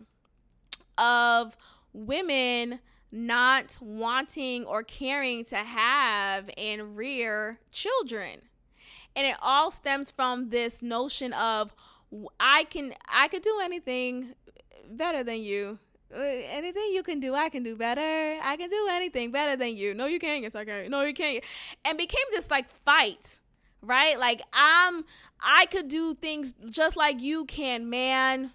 of women not wanting or caring to have and rear children. And it all stems from this notion of I could do anything better than you. Anything you can do, I can do better. I can do anything better than you. No, you can't. Yes, I can. No, you can't. And became this like fight, right? Like I could do things just like you can, man.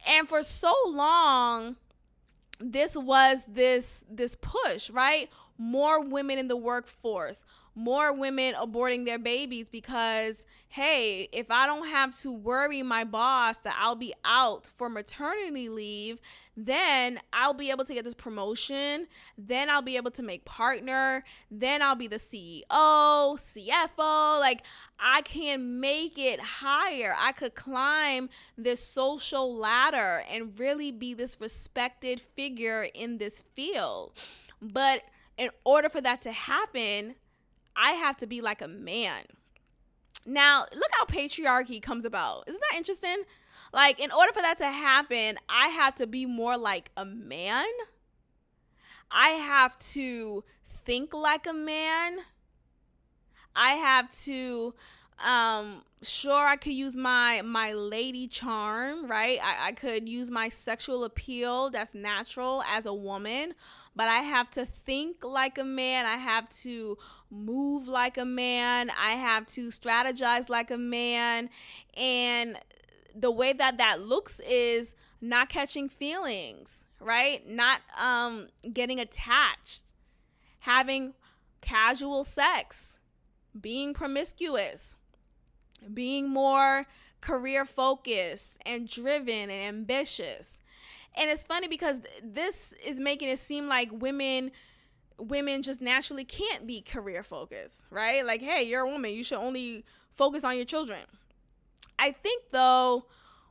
And for so long, this was this push, right? More women in the workforce, more women aborting their babies because, hey, if I don't have to worry my boss that I'll be out for maternity leave, then I'll be able to get this promotion. Then I'll be able to make partner. Then I'll be the CEO, CFO. Like, I can make it higher. I could climb this social ladder and really be this respected figure in this field. But in order for that to happen, I have to be like a man. Now, look how patriarchy comes about. Isn't that interesting? Like, in order for that to happen, I have to be more like a man. I have to think like a man. I have to, sure, I could use my lady charm, right? I could use my sexual appeal that's natural as a woman, but I have to think like a man. I have to move like a man. I have to strategize like a man. And the way that looks is not catching feelings, right? Not getting attached, having casual sex, being promiscuous, being more career focused and driven and ambitious. And it's funny because this is making it seem like women just naturally can't be career focused, right? Like, hey, you're a woman, you should only focus on your children. I think, though,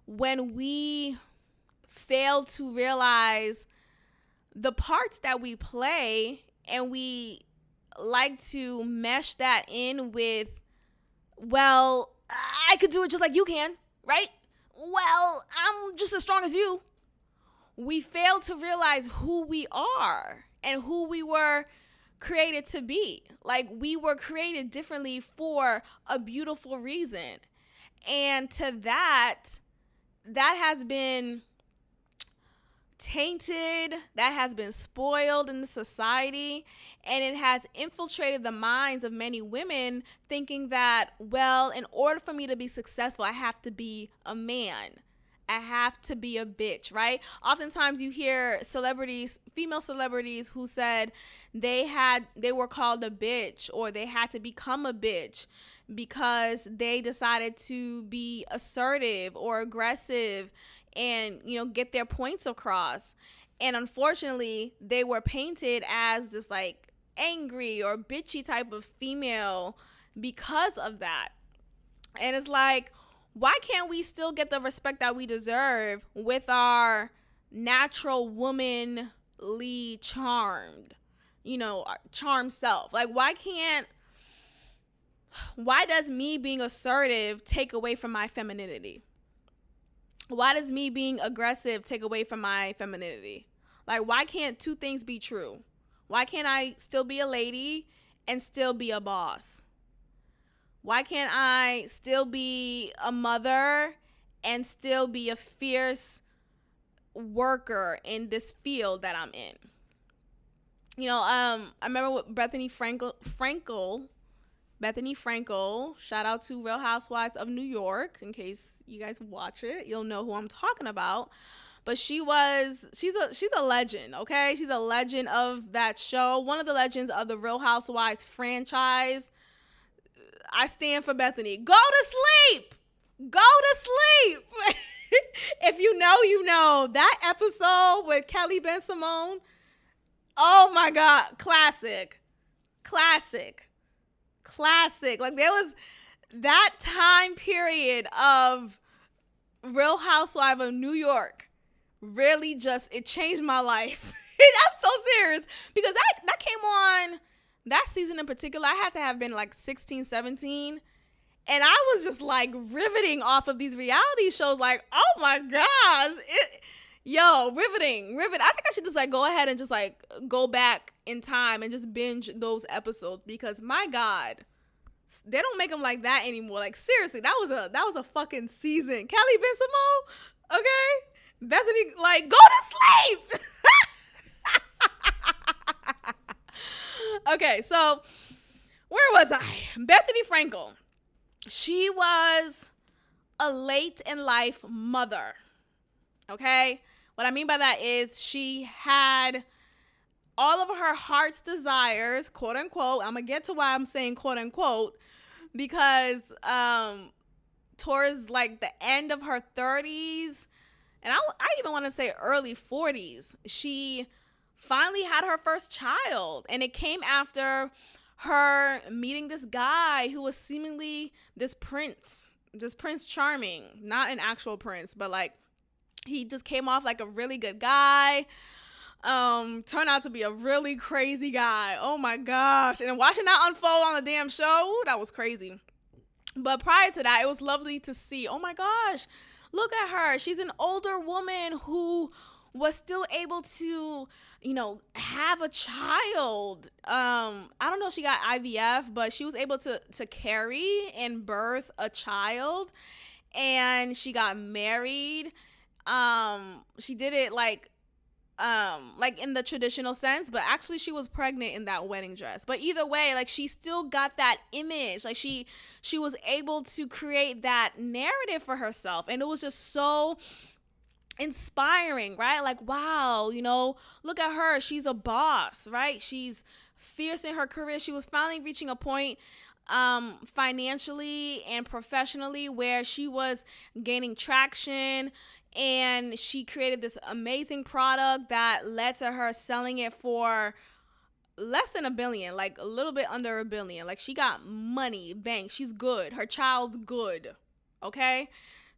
when we fail to realize the parts that we play and we like to mesh that in with, well, I could do it just like you can, right? Well, I'm just as strong as you. We fail to realize who we are and who we were created to be. Like, we were created differently for a beautiful reason. And to that has been tainted, that has been spoiled in the society, and it has infiltrated the minds of many women thinking that, well, in order for me to be successful, I have to be a man. I have to be a bitch, right? Oftentimes you hear celebrities, female celebrities who said they were called a bitch or they had to become a bitch because they decided to be assertive or aggressive and, get their points across. And unfortunately, they were painted as this like angry or bitchy type of female because of that. And it's like, why can't we still get the respect that we deserve with our natural womanly charmed, charmed self? Like, why does me being assertive take away from my femininity? Why does me being aggressive take away from my femininity? Like, why can't two things be true? Why can't I still be a lady and still be a boss? Why can't I still be a mother and still be a fierce worker in this field that I'm in. I remember with Bethany Frankel. Shout out to Real Housewives of New York. In case you guys watch it, you'll know who I'm talking about. But she's a legend, okay? She's a legend of that show. One of the legends of the Real Housewives franchise. I stand for Bethany. Go to sleep. Go to sleep. If you know, you know. That episode with Kelly Ben Simone. Oh my God. Classic. Like, there was that time period of Real Housewife of New York. Really just, it changed my life. I'm so serious. Because that came on, that season in particular, I had to have been like 16, 17. And I was just like riveting off of these reality shows. Like, oh my gosh. Riveting. I think I should just like go ahead and just like go back in time and just binge those episodes. Because my God, they don't make them like that anymore. Like, seriously, that was a fucking season. Kelly Ben Simone, okay? Bethany, like, go to sleep. Okay, so where was I? Bethany Frankel. She was a late in life mother. Okay? What I mean by that is she had all of her heart's desires, quote unquote. I'm going to get to why I'm saying quote unquote, because towards like the end of her 30s, and I even want to say early 40s, she finally had her first child. And it came after her meeting this guy who was seemingly this Prince Charming. Not an actual prince, but like he just came off like a really good guy. Turned out to be a really crazy guy. Oh my gosh. And watching that unfold on the damn show, that was crazy. But prior to that, it was lovely to see. Oh my gosh, look at her. She's an older woman who was still able to, have a child. I don't know if she got IVF, but she was able to carry and birth a child. And she got married. She did it like in the traditional sense, but actually she was pregnant in that wedding dress. But either way, like, she still got that image. Like, she was able to create that narrative for herself, and it was just so inspiring, right? Like, wow, look at her. She's a boss, right? She's fierce in her career. She was finally reaching a point financially and professionally where she was gaining traction, and she created this amazing product that led to her selling it for less than $1 billion, like a little bit under $1 billion. Like, she got money, bank. She's good. Her child's good. Okay.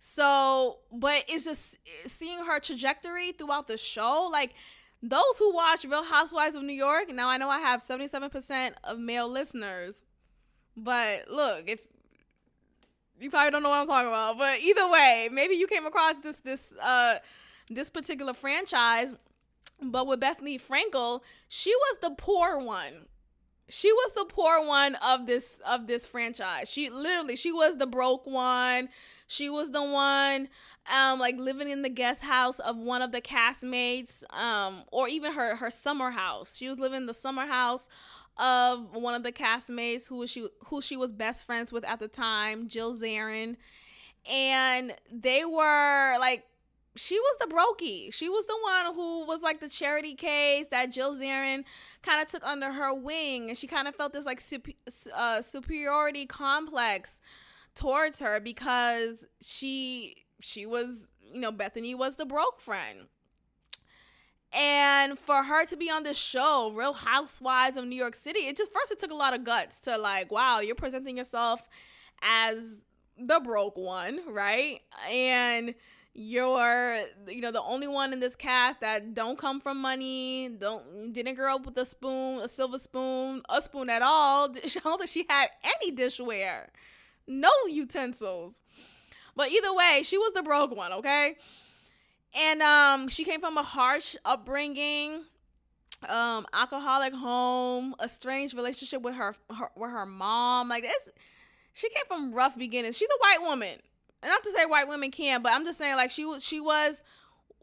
So, but it's just seeing her trajectory throughout the show. Like, those who watch Real Housewives of New York, now I know I have 77% of male listeners, but look, if you probably don't know what I'm talking about, but either way, maybe you came across this particular franchise. But with Bethany Frankel, she was the poor one. She was the poor one of this franchise. She was the broke one. She was the one like living in the guest house of one of the castmates, or even her summer house. She was living in the summer house of one of the castmates who she was best friends with at the time, Jill Zarin. And they were like, she was the brokey. She was the one who was like the charity case that Jill Zarin kind of took under her wing. And she kind of felt this like superiority complex towards her because she was, Bethany was the broke friend. And for her to be on this show, Real Housewives of New York City, it took a lot of guts to like, wow, you're presenting yourself as the broke one, right? And you're, the only one in this cast that don't come from money, didn't grow up with a silver spoon, a spoon at all. I don't think she had any dishware, no utensils. But either way, she was the broke one, okay? And she came from a harsh upbringing, alcoholic home, a strange relationship with her mom. Like, she came from rough beginnings. She's a white woman. And not to say white women can't, but I'm just saying, like, she was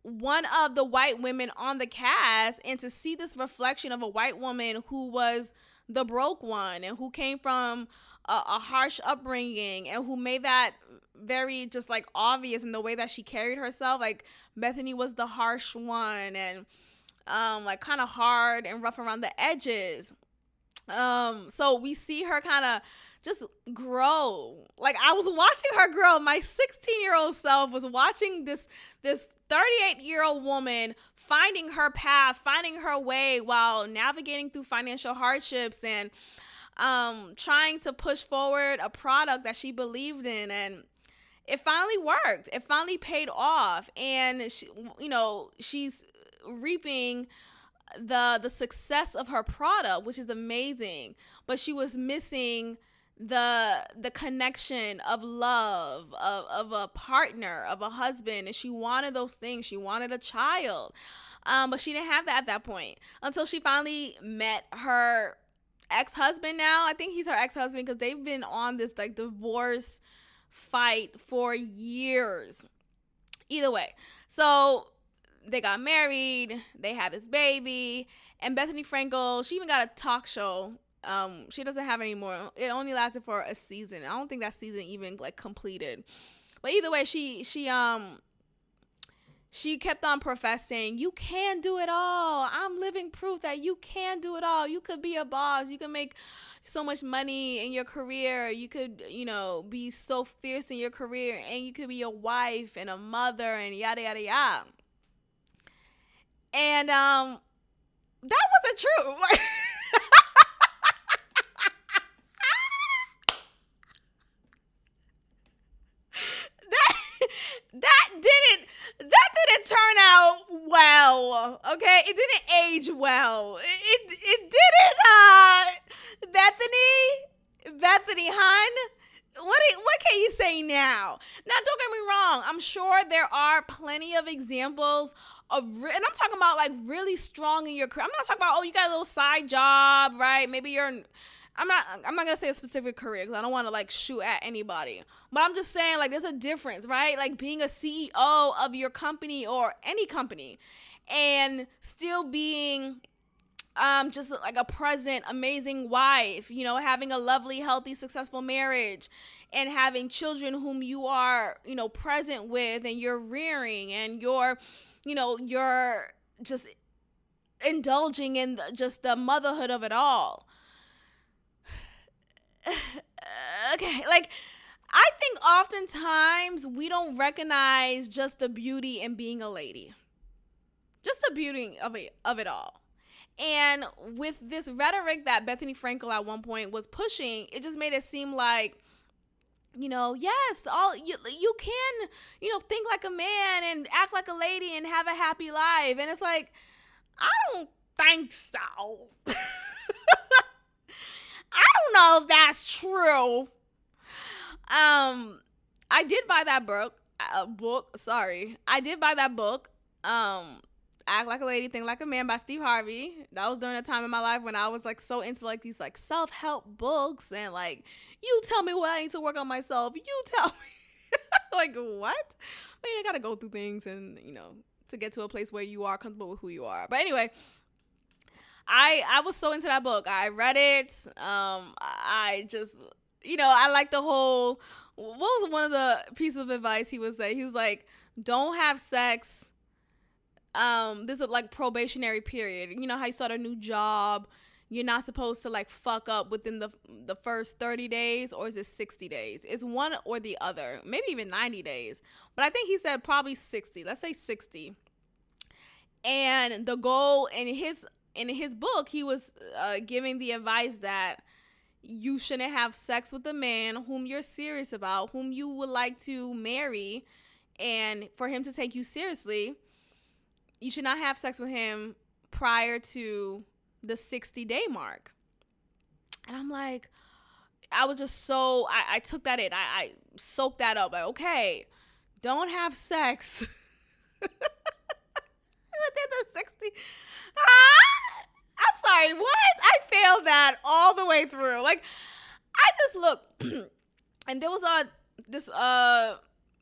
one of the white women on the cast, and to see this reflection of a white woman who was the broke one and who came from a harsh upbringing and who made that very just like obvious in the way that she carried herself. Like Bethany was the harsh one and like kind of hard and rough around the edges. So we see her kind of just grow. Like I was watching her grow. My 16-year-old self was watching this 38-year-old woman finding her path, finding her way while navigating through financial hardships and trying to push forward a product that she believed in. And it finally worked. It finally paid off. And she, she's reaping the success of her product, which is amazing. But she was missing the connection of love, of a partner, of a husband, and she wanted those things. She wanted a child, but she didn't have that at that point until she finally met her ex-husband. Now I think he's her ex-husband because they've been on this like divorce fight for years. Either way, so they got married, they had this baby, and Bethany Frankel, she even got a talk show. She doesn't have any more. It only lasted for a season. I don't think that season even like completed. But either way, she kept on professing, you can do it all. I'm living proof that you can do it all. You could be a boss. You can make so much money in your career. You could, be so fierce in your career, and you could be a wife and a mother and yada, yada, yada. And that wasn't true. Like, that didn't turn out well. Okay, it didn't age well. It didn't. Bethany, hun. What can you say now? Now, don't get me wrong. I'm sure there are plenty of examples of, and I'm talking about like really strong in your career. I'm not talking about, you got a little side job, right? Maybe I'm not gonna say a specific career because I don't want to like shoot at anybody. But I'm just saying, like, there's a difference, right? Like being a CEO of your company or any company, and still being just like a present, amazing wife, having a lovely, healthy, successful marriage, and having children whom you are, present with, and you're rearing, and you're just indulging in just the motherhood of it all. Okay, like, I think oftentimes we don't recognize just the beauty in being a lady, just the beauty of it all. And with this rhetoric that Bethany Frankel at one point was pushing, it just made it seem like, yes, all you can, think like a man and act like a lady and have a happy life. And it's like, I don't think so. I don't know if that's true. I did buy that book. I did buy that book. Act Like a Lady, Think Like a Man by Steve Harvey. That was during a time in my life when I was like so into like these like self-help books and like, you tell me what I need to work on myself. You tell me. Like, what? I mean, I gotta go through things and, to get to a place where you are comfortable with who you are. But anyway, I was so into that book. I read it. I just, I like the whole, what was one of the pieces of advice he would say? He was like, don't have sex. This is like probationary period. You know how you start a new job, you're not supposed to like fuck up within the first 30 days, or is it 60 days? It's one or the other, maybe even 90 days. But I think he said probably 60. Let's say 60. And the goal in his book, he was giving the advice that you shouldn't have sex with a man whom you're serious about, whom you would like to marry, and for him to take you seriously, you should not have sex with him prior to the 60-day mark. And I'm like, I was just so, I took that in. I soaked that up. Like, okay, don't have sex. Within the 60. I'm sorry, what? I failed that all the way through. Like, I just looked, and there was this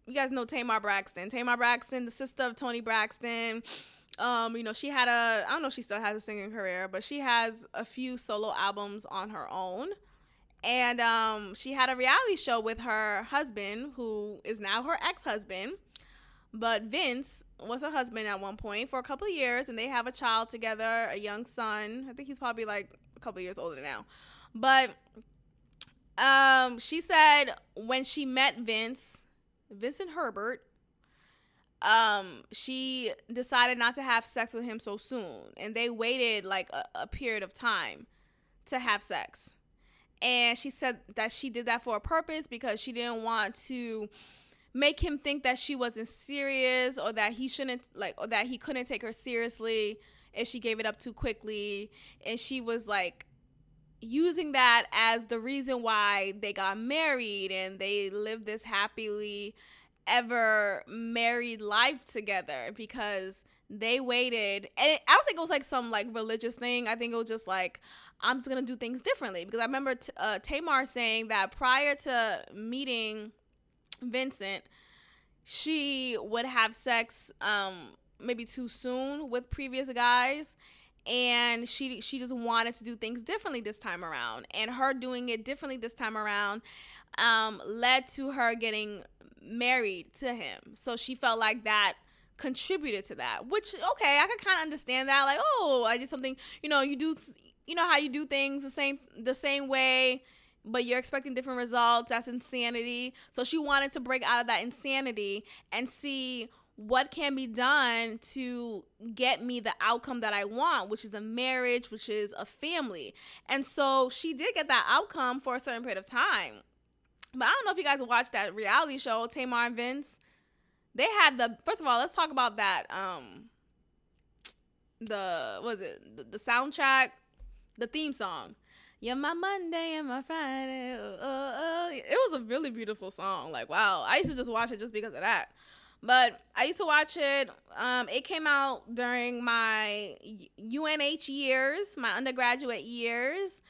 you guys know Tamar Braxton. Tamar Braxton, the sister of Toni Braxton. She had I don't know if she still has a singing career, but she has a few solo albums on her own. And she had a reality show with her husband, who is now her ex-husband. But Vince was her husband at one point for a couple of years, and they have a child together, a young son. I think he's probably like a couple of years older now. But she said when she met Vincent Herbert, she decided not to have sex with him so soon. And they waited like a period of time to have sex. And she said that she did that for a purpose because she didn't want to make him think that she wasn't serious, or that he couldn't take her seriously if she gave it up too quickly. And she was like using that as the reason why they got married and they lived this happily ever married life together, because they waited. And I don't think it was like some like religious thing. I think it was just like, I'm just gonna do things differently. Because I remember Tamar saying that prior to meeting Vincent, she would have sex maybe too soon with previous guys, and she just wanted to do things differently this time around. And her doing it differently this time around led to her getting married to him. So she felt like that contributed to that, which, okay, I could kind of understand that. Like, oh, I did something, you do, how you do things the same way, but you're expecting different results. That's insanity. So she wanted to break out of that insanity and see what can be done to get me the outcome that I want, which is a marriage, which is a family. And so she did get that outcome for a certain period of time. But I don't know if you guys watched that reality show, Tamar and Vince. They had first of all, let's talk about that. The soundtrack, the theme song. You're my Monday and my Friday. Oh, oh, oh. It was a really beautiful song. Like, wow. I used to just watch it just because of that. But I used to watch it. It came out during my UNH years, my undergraduate years.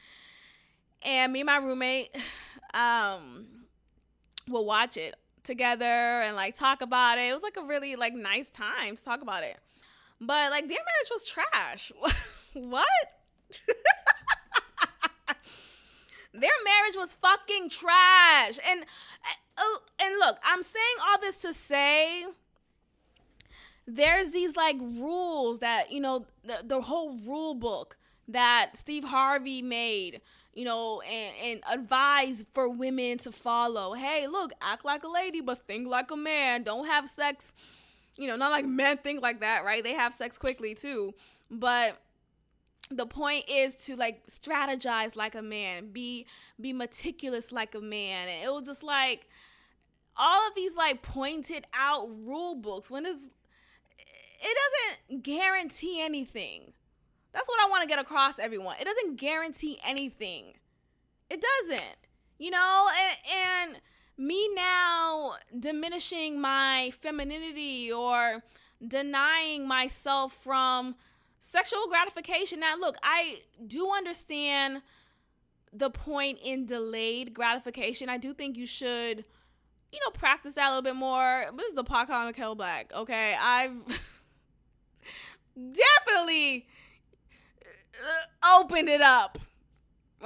And me and my roommate would watch it together and like talk about it. It was like a really like nice time to talk about it. But like their marriage was trash. What? Their marriage was fucking trash. And look, I'm saying all this to say there's these like rules that, the whole rule book that Steve Harvey made, and advised for women to follow. Hey, look, act like a lady, but think like a man. Don't have sex, not like men think like that, right? They have sex quickly too. But the point is to like strategize like a man, be meticulous like a man. And it was just like all of these like pointed out rule books it doesn't guarantee anything. That's what I want to get across, everyone. It doesn't guarantee anything. It doesn't, and me now diminishing my femininity or denying myself from sexual gratification. Now, look, I do understand the point in delayed gratification. I do think you should, practice that a little bit more. This is the podcast on Kel Black, okay? I've definitely opened it up,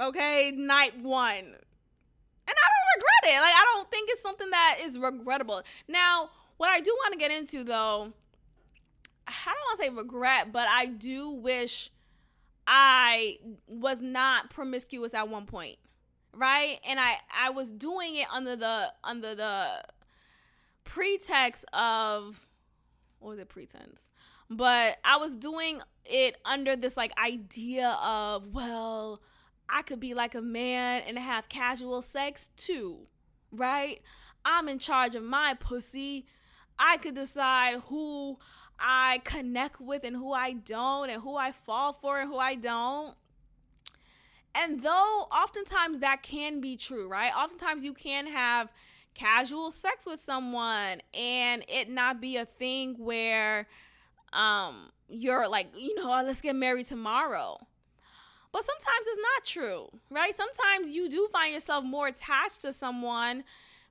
okay? Night one. And I don't regret it. Like, I don't think it's something that is regrettable. Now, what I do want to get into, though, I don't want to say regret, but I do wish I was not promiscuous at one point, right? And I was doing it under the pretext of, what was it, pretense? But I was doing it under this like idea of, well, I could be like a man and have casual sex too, right? I'm in charge of my pussy. I could decide who I connect with and who I don't, and who I fall for and who I don't. And though oftentimes that can be true, right? Oftentimes you can have casual sex with someone and it not be a thing where you're like, let's get married tomorrow. But sometimes it's not true, right? Sometimes you do find yourself more attached to someone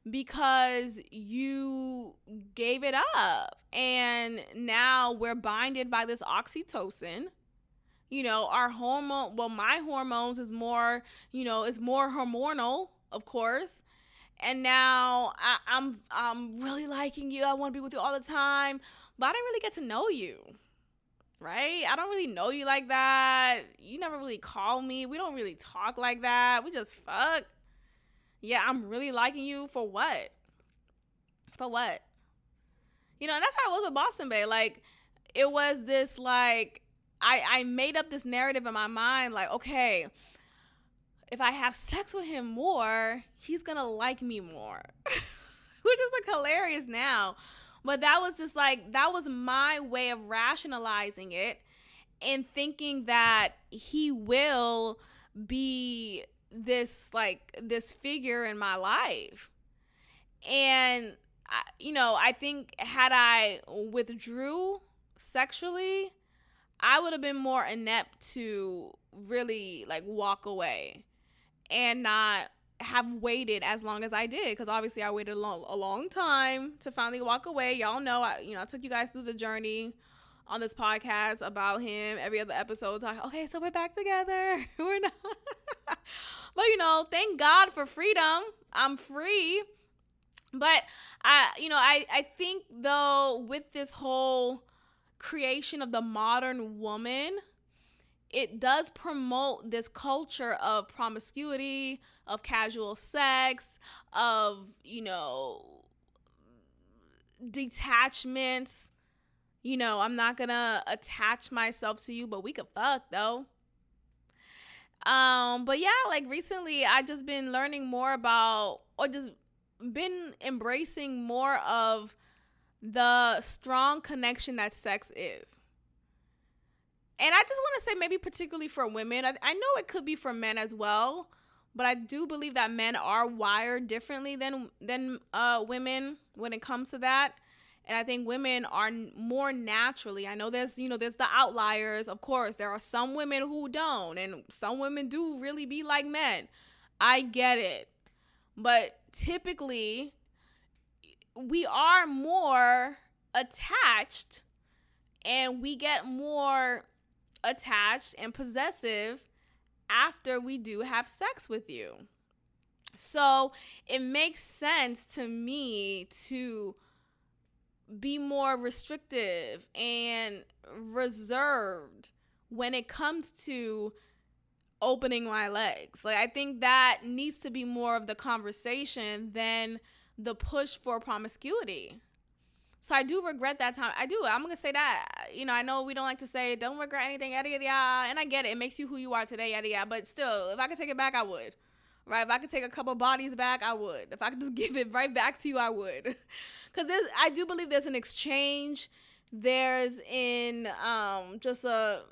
because you gave it up. And now we're binded by this oxytocin. Our hormone, well, my hormones is more, is more hormonal, of course. And now I'm really liking you. I want to be with you all the time, but I didn't really get to know you. Right? I don't really know you like that. You never really call me. We don't really talk like that. We just fuck. Yeah, I'm really liking you for what? For what? And that's how it was with Boston Bay. Like, it was this, like, I made up this narrative in my mind, like, okay, if I have sex with him more, he's gonna like me more. Which is like hilarious now. But that was just like, that was my way of rationalizing it and thinking that he will be this figure in my life. And, I think had I withdrew sexually, I would have been more inept to really like walk away and not have waited as long as I did, because obviously I waited a long time to finally walk away. Y'all know I took you guys through the journey on this podcast about him. Every other episode talking, okay, so we're back together. We're not. But thank God for freedom. I'm free. But I think though, with this whole creation of the modern woman, it does promote this culture of promiscuity, of casual sex, of, detachments. I'm not gonna attach myself to you, but we could fuck though. But yeah, like recently I just been learning more about, or just been embracing more of the strong connection that sex is. And I just want to say, maybe particularly for women, I know it could be for men as well, but I do believe that men are wired differently than women when it comes to that. And I think women are more naturally, I know there's the outliers. Of course, there are some women who don't, and some women do really be like men. I get it. But typically, we are more attached, and we get more attached and possessive after we do have sex with you. So it makes sense to me to be more restrictive and reserved when it comes to opening my legs. Like, I think that needs to be more of the conversation than the push for promiscuity. So I do regret that time. I do. I'm going to say that. I know we don't like to say, don't regret anything, yada, yada, yada. And I get it. It makes you who you are today, yada, yada. But still, if I could take it back, I would. Right? If I could take a couple bodies back, I would. If I could just give it right back to you, I would. Because I do believe there's an exchange. There's just a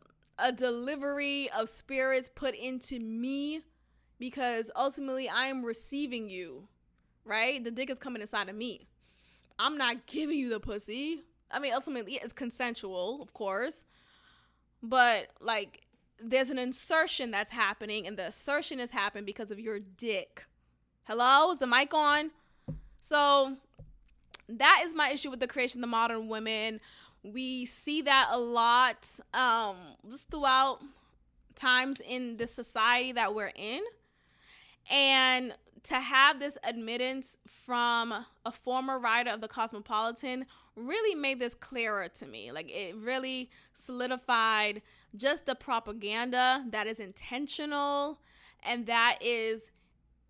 delivery of spirits put into me, because ultimately I am receiving you. Right? The dick is coming inside of me. I'm not giving you the pussy. I mean, ultimately, it's consensual, of course. But, like, there's an insertion that's happening, and the insertion is happening because of your dick. Hello? Is the mic on? So, that is my issue with the creation of the modern women. We see that a lot just throughout times in the society that we're in. And to have this admittance from a former writer of the Cosmopolitan really made this clearer to me. Like, it really solidified just the propaganda that is intentional and that is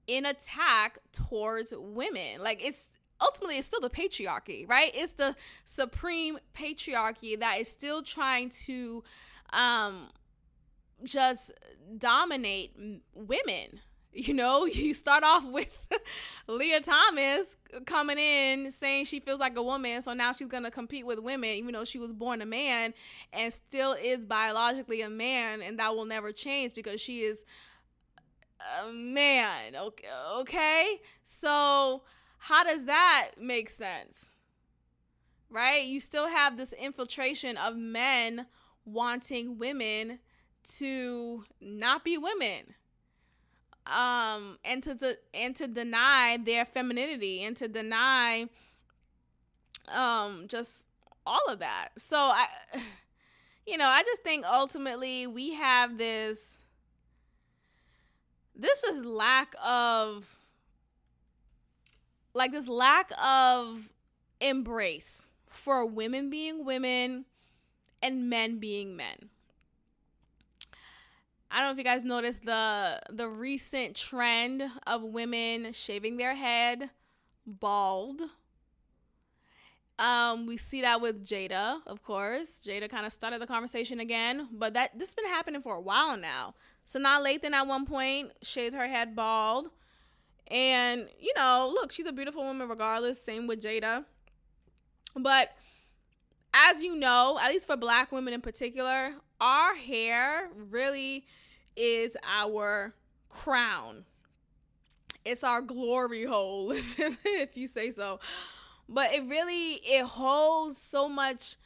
in attack towards women. Like, it's still the patriarchy, right? It's the supreme patriarchy that is still trying to just dominate women. You start off with Leah Thomas coming in saying she feels like a woman, so now she's going to compete with women, even though she was born a man and still is biologically a man, and that will never change because she is a man. Okay? So how does that make sense? Right? You still have this infiltration of men wanting women to not be women. and to deny their femininity, and to deny just all of that. So I just think ultimately we have this just lack of embrace for women being women and men being men. I don't know if you guys noticed the recent trend of women shaving their head bald. We see that with Jada, of course. Jada kind of started the conversation again, but this has been happening for a while now. Sanaa Lathan at one point shaved her head bald. And, look, she's a beautiful woman regardless. Same with Jada. But as you know, at least for Black women in particular, our hair really is our crown. It's our glory hole, if you say so. But it holds so much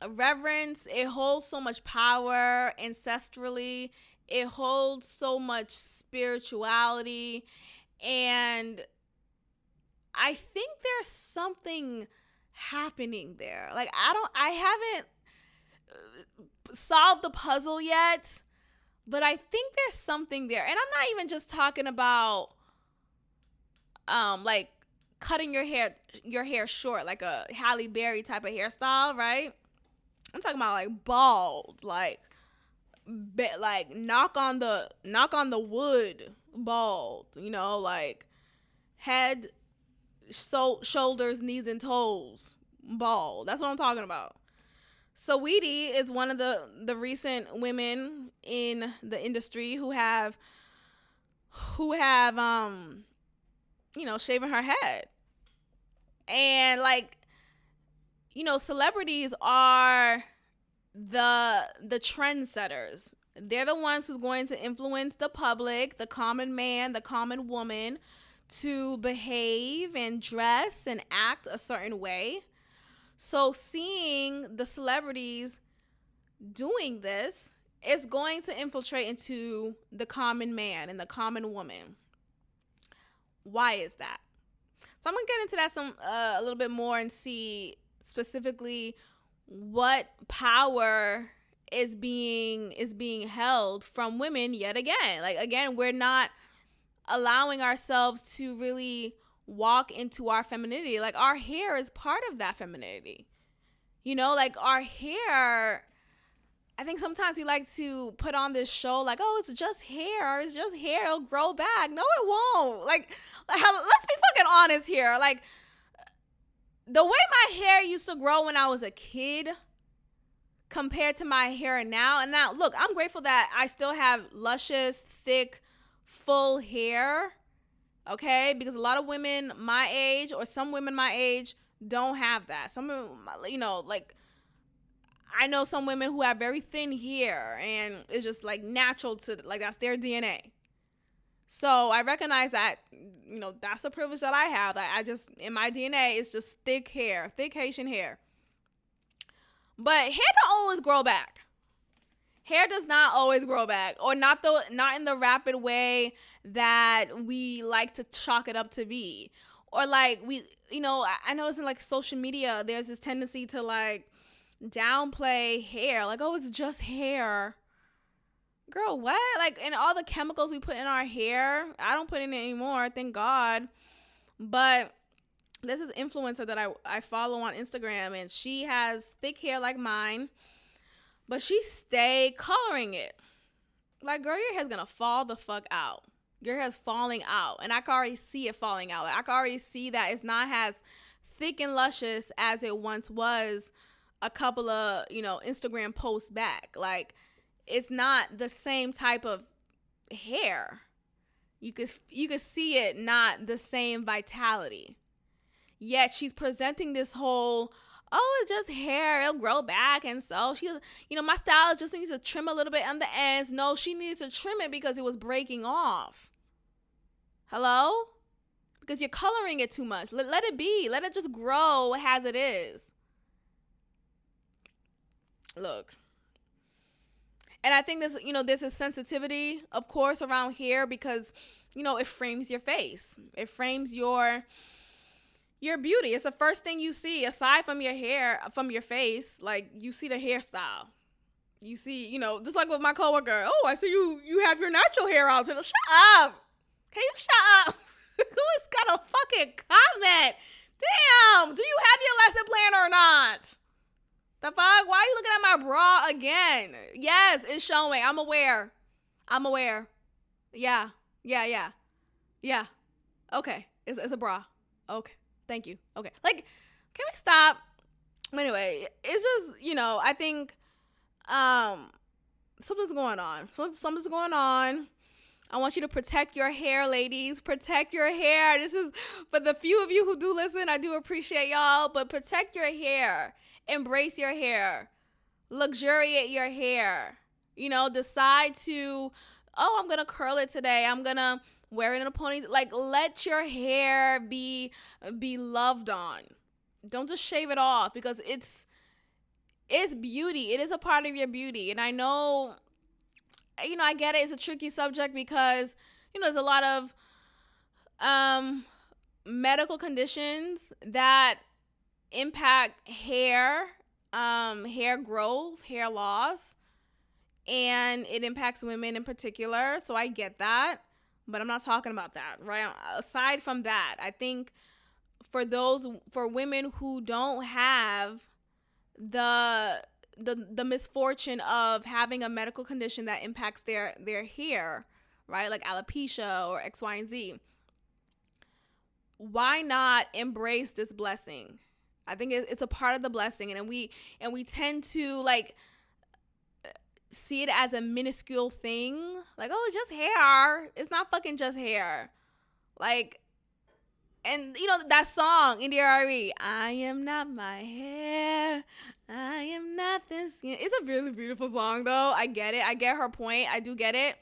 reverence. It holds so much power ancestrally. It holds so much spirituality. And I think there's something happening there. Like, I haven't solved the puzzle yet, but I think there's something there. And I'm not even just talking about like cutting your hair short, like a Halle Berry type of hairstyle, right? I'm talking about like bald, like knock on the wood bald, like head, shoulders, knees, and toes bald. That's what I'm talking about. Saweetie is one of the recent women in the industry who have shaving her head. And celebrities are the trendsetters. They're the ones who's going to influence the public, the common man, the common woman, to behave and dress and act a certain way. So seeing the celebrities doing this is going to infiltrate into the common man and the common woman. Why is that? So I'm going to get into that a little bit more and see specifically what power is being held from women yet again. Like, again, we're not allowing ourselves to really walk into our femininity. Like, our hair is part of that femininity. Like, our hair, I think sometimes we like to put on this show like, oh, it's just hair, it'll grow back. No, it won't. Like, let's be fucking honest here. Like, the way my hair used to grow when I was a kid compared to my hair now, and now, look, I'm grateful that I still have luscious, thick, full hair, okay? Because a lot of women my age, or some women my age, don't have that. Some, like, I know some women who have very thin hair, and it's just like natural to, like, that's their DNA. So I recognize that, that's a privilege that I have. That I just, in my DNA, it's just thick hair, thick Haitian hair. But hair don't always grow back. Hair does not always grow back, or not in the rapid way that we like to chalk it up to be. Or like I know it's in like social media, there's this tendency to like downplay hair, like, oh, it's just hair. Girl, what? Like, and all the chemicals we put in our hair, I don't put in it anymore, thank God. But this is an influencer that I follow on Instagram, and she has thick hair like mine, but she stay coloring it. Like, girl, your hair's gonna fall the fuck out. Your hair's falling out, and I can already see it falling out. Like, I can already see that it's not as thick and luscious as it once was a couple of, Instagram posts back. Like, it's not the same type of hair. You could see it, not the same vitality. Yet she's presenting this whole, oh, it's just hair, it'll grow back. And so she, my style just needs to trim a little bit on the ends. No, she needs to trim it because it was breaking off. Hello? Because you're coloring it too much. Let it be. Let it just grow as it is. Look, And I think there's a sensitivity, of course, around hair because, it frames your face. It frames your beauty. It's the first thing you see aside from your hair, from your face. Like, you see the hairstyle. You see, just like with my coworker. Oh, I see you have your natural hair out. So shut up. Can you shut up? Who has got a fucking comment? Damn. Do you have your lesson plan or not? The fuck? Why are you looking at my bra again? Yes, it's showing. I'm aware. Yeah. Okay. It's a bra. Okay. Thank you. Okay. Like, can we stop? Anyway, it's just, I think something's going on. Something's going on. I want you to protect your hair, ladies. Protect your hair. This is, for the few of you who do listen, I do appreciate y'all, but protect your hair. Embrace your hair. Luxuriate your hair. Decide to, I'm going to curl it today. I'm going to wear it in a ponytail. Like, let your hair be loved on. Don't just shave it off, because it's beauty. It is a part of your beauty. And I know, I get it. It's a tricky subject because, there's a lot of medical conditions that impact hair growth, hair loss, and it impacts women in particular. So I get that, but I'm not talking about that, right? Aside from that, I think for women who don't have the misfortune of having a medical condition that impacts their hair, right? Like alopecia or X, Y, and Z. Why not embrace this blessing? I think it's a part of the blessing, and we tend to like see it as a minuscule thing. Like, oh, it's just hair. It's not fucking just hair. Like, and that song, India.Arie, I am not my hair. I am not this. It's a really beautiful song, though. I get it. I get her point. I do get it.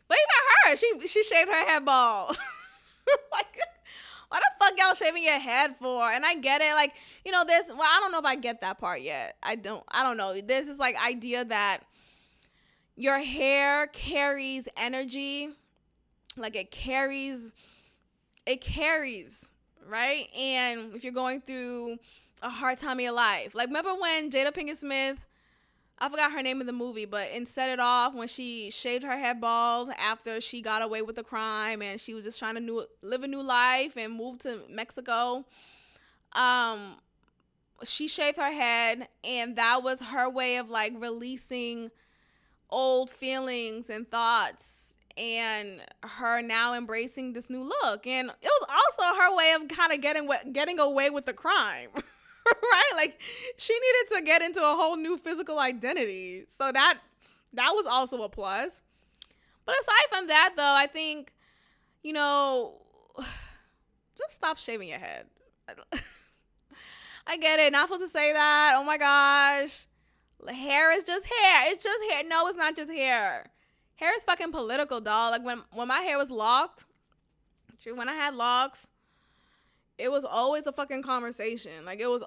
But even her, she shaved her head bald. Like, why the fuck y'all shaving your head for? And I get it. Like, I don't know if I get that part yet. I don't know. There's this like idea that your hair carries energy. Like, it carries, right? And if you're going through a hard time in your life, like, remember when Jada Pinkett Smith, I forgot her name in the movie, but in Set It Off, when she shaved her head bald after she got away with the crime and she was just trying to live a new life and move to Mexico, she shaved her head, and that was her way of like releasing old feelings and thoughts, and her now embracing this new look. And it was also her way of kind of getting away with the crime. Right? Like, she needed to get into a whole new physical identity. So that was also a plus. But aside from that, though, I think, just stop shaving your head. I get it. Not supposed to say that. Oh my gosh. Hair is just hair. It's just hair. No, it's not just hair. Hair is fucking political, dog. Like, when my hair was locked, when I had locks, it was always a fucking conversation. Like, it was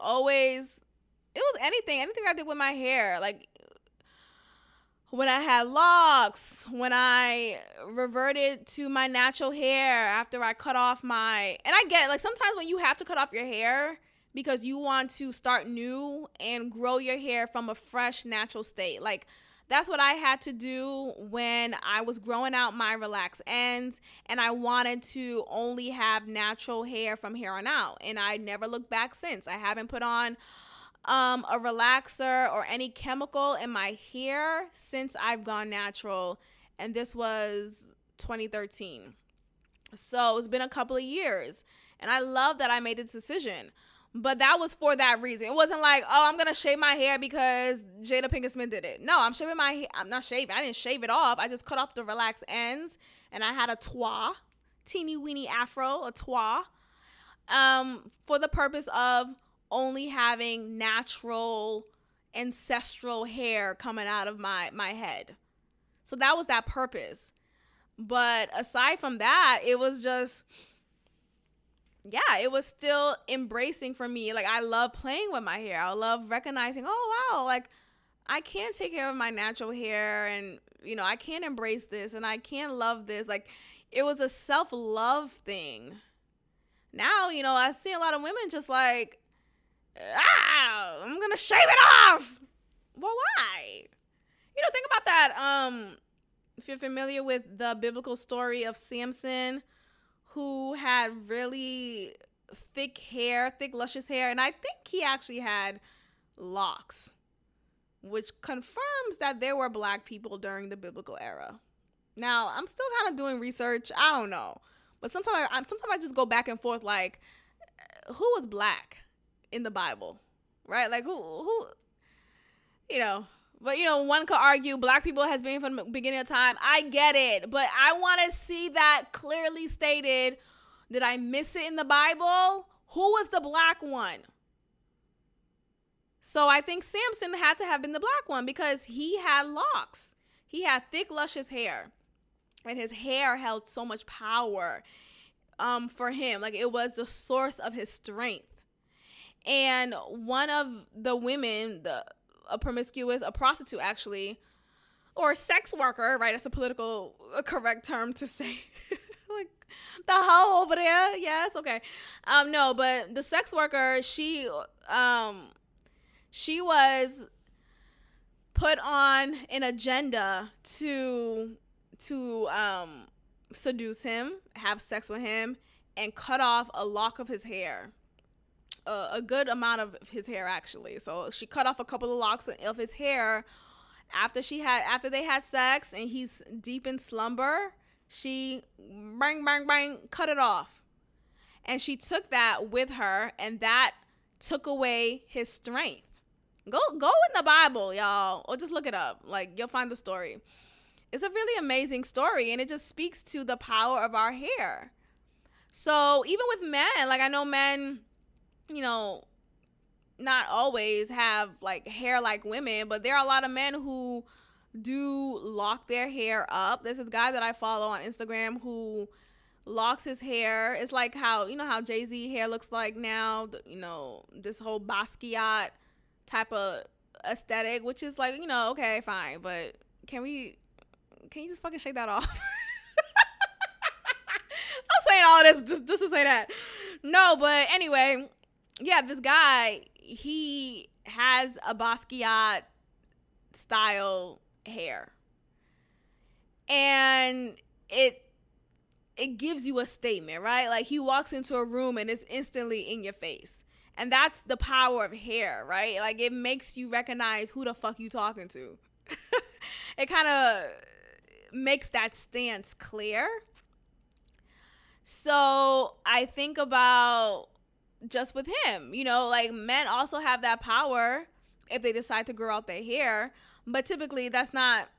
anything I did with my hair. Like, when I had locks, when I reverted to my natural hair after I cut off and I get it, like, sometimes when you have to cut off your hair because you want to start new and grow your hair from a fresh, natural state. Like, that's what I had to do when I was growing out my relaxed ends, and I wanted to only have natural hair from here on out. And I never looked back since. I haven't put on a relaxer or any chemical in my hair since I've gone natural. And this was 2013. So it's been a couple of years. And I love that I made this decision. But that was for that reason. It wasn't like, oh, I'm going to shave my hair because Jada Pinkett Smith did it. No, I'm shaving my hair. I'm not shaving. I didn't shave it off. I just cut off the relaxed ends. And I had a teeny weeny afro, a for the purpose of only having natural ancestral hair coming out of my head. So that was that purpose. But aside from that, it was just... yeah, it was still embracing for me. Like, I love playing with my hair. I love recognizing, oh, wow, like, I can't take care of my natural hair, and I can't embrace this, and I can't love this. Like, it was a self-love thing. Now, I see a lot of women just like, I'm gonna shave it off. Well, why? Think about that. If you're familiar with the biblical story of Samson, who had really thick hair, thick, luscious hair, and I think he actually had locks, which confirms that there were black people during the biblical era. Now, I'm still kind of doing research. I don't know. But sometimes I just go back and forth, like, who was black in the Bible, right? Like, who, But, one could argue black people has been from the beginning of time. I get it. But I want to see that clearly stated. Did I miss it in the Bible? Who was the black one? So I think Samson had to have been the black one because he had locks. He had thick, luscious hair. And his hair held so much power for him. Like, it was the source of his strength. And one of the women, a prostitute actually, or a sex worker, right? That's a correct term to say. Like, the hoe over there. Yes. Okay. No, but the sex worker, she was put on an agenda to seduce him, have sex with him, and cut off a lock of his hair. A good amount of his hair, actually. So she cut off a couple of locks of his hair after they had sex, and he's deep in slumber. She bang, cut it off. And she took that with her, and that took away his strength. Go in the Bible, y'all, or just look it up. Like, you'll find the story. It's a really amazing story, and it just speaks to the power of our hair. So even with men, like, I know men, not always have like hair like women, but there are a lot of men who do lock their hair up. There's this guy that I follow on Instagram who locks his hair. It's like how Jay-Z hair looks like now, this whole Basquiat type of aesthetic, which is like, okay, fine, but can you just fucking shake that off? I'm saying all this just to say that. No, but anyway, yeah, this guy, he has a Basquiat style hair, and it gives you a statement, right? Like, he walks into a room and it's instantly in your face. And that's the power of hair, right? Like, it makes you recognize who the fuck you talking to. It kind of makes that stance clear. So I think about just with him, like, men also have that power if they decide to grow out their hair, but typically that's not,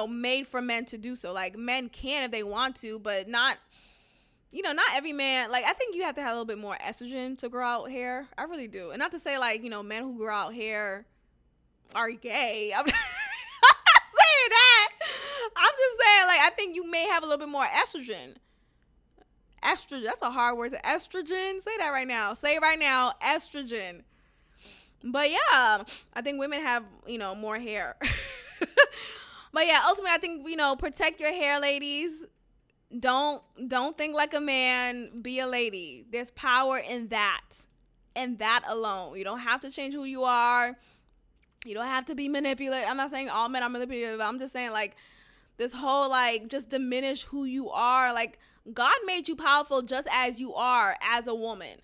made for men to do so. Like, men can if they want to, but not every man. Like, I think you have to have a little bit more estrogen to grow out hair. I really do. And not to say, like, men who grow out hair are gay. I'm not saying that. I'm just saying, like, I think you may have a little bit more estrogen. Estrogen, that's a hard word. Estrogen, say that right now. Say it right now, estrogen. But yeah, I think women have, more hair. But yeah, ultimately, I think, protect your hair, ladies. Don't think like a man, be a lady. There's power in that, and that alone. You don't have to change who you are. You don't have to be manipulative. I'm not saying all men are manipulative. I'm just saying, like, this whole, like, just diminish who you are. Like, God made you powerful just as you are as a woman.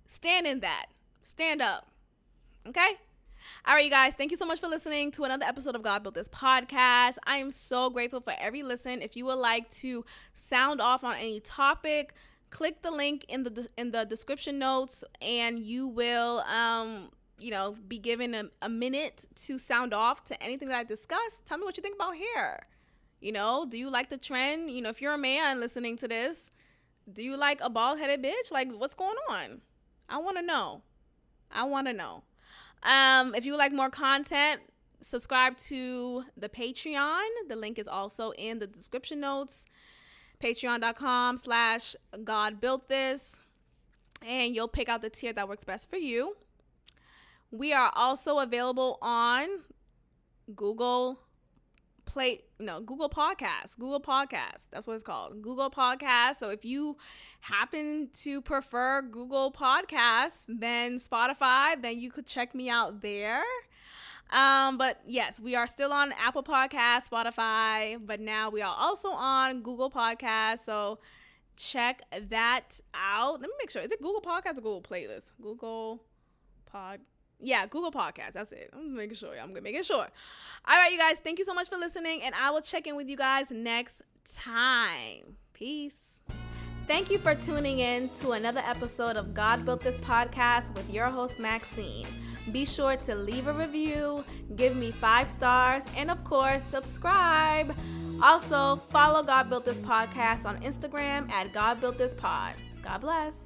Stand in that. Stand up. Okay? All right, you guys. Thank you so much for listening to another episode of God Built This podcast. I am so grateful for every listen. If you would like to sound off on any topic, click the link in the description notes, and you will be given a minute to sound off to anything that I discussed. Tell me what you think about hair. Do you like the trend? If you're a man listening to this, do you like a bald-headed bitch? Like, what's going on? I want to know. If you would like more content, subscribe to the Patreon. The link is also in the description notes. Patreon.com/GodBuiltThis. And you'll pick out the tier that works best for you. We are also available on Google Google Podcasts. That's what it's called. Google Podcasts. So if you happen to prefer Google Podcasts than Spotify, then you could check me out there. But yes, we are still on Apple Podcasts, Spotify, but now we are also on Google Podcasts. So check that out. Let me make sure. Is it Google Podcasts or Google Playlist? Google Podcasts. That's it. I'm making sure. All right, you guys. Thank you so much for listening, and I will check in with you guys next time. Peace. Thank you for tuning in to another episode of God Built This Podcast with your host, Maxine. Be sure to leave a review, give me 5 stars, and of course, subscribe. Also, follow God Built This Podcast on Instagram at God Built This Pod. God bless.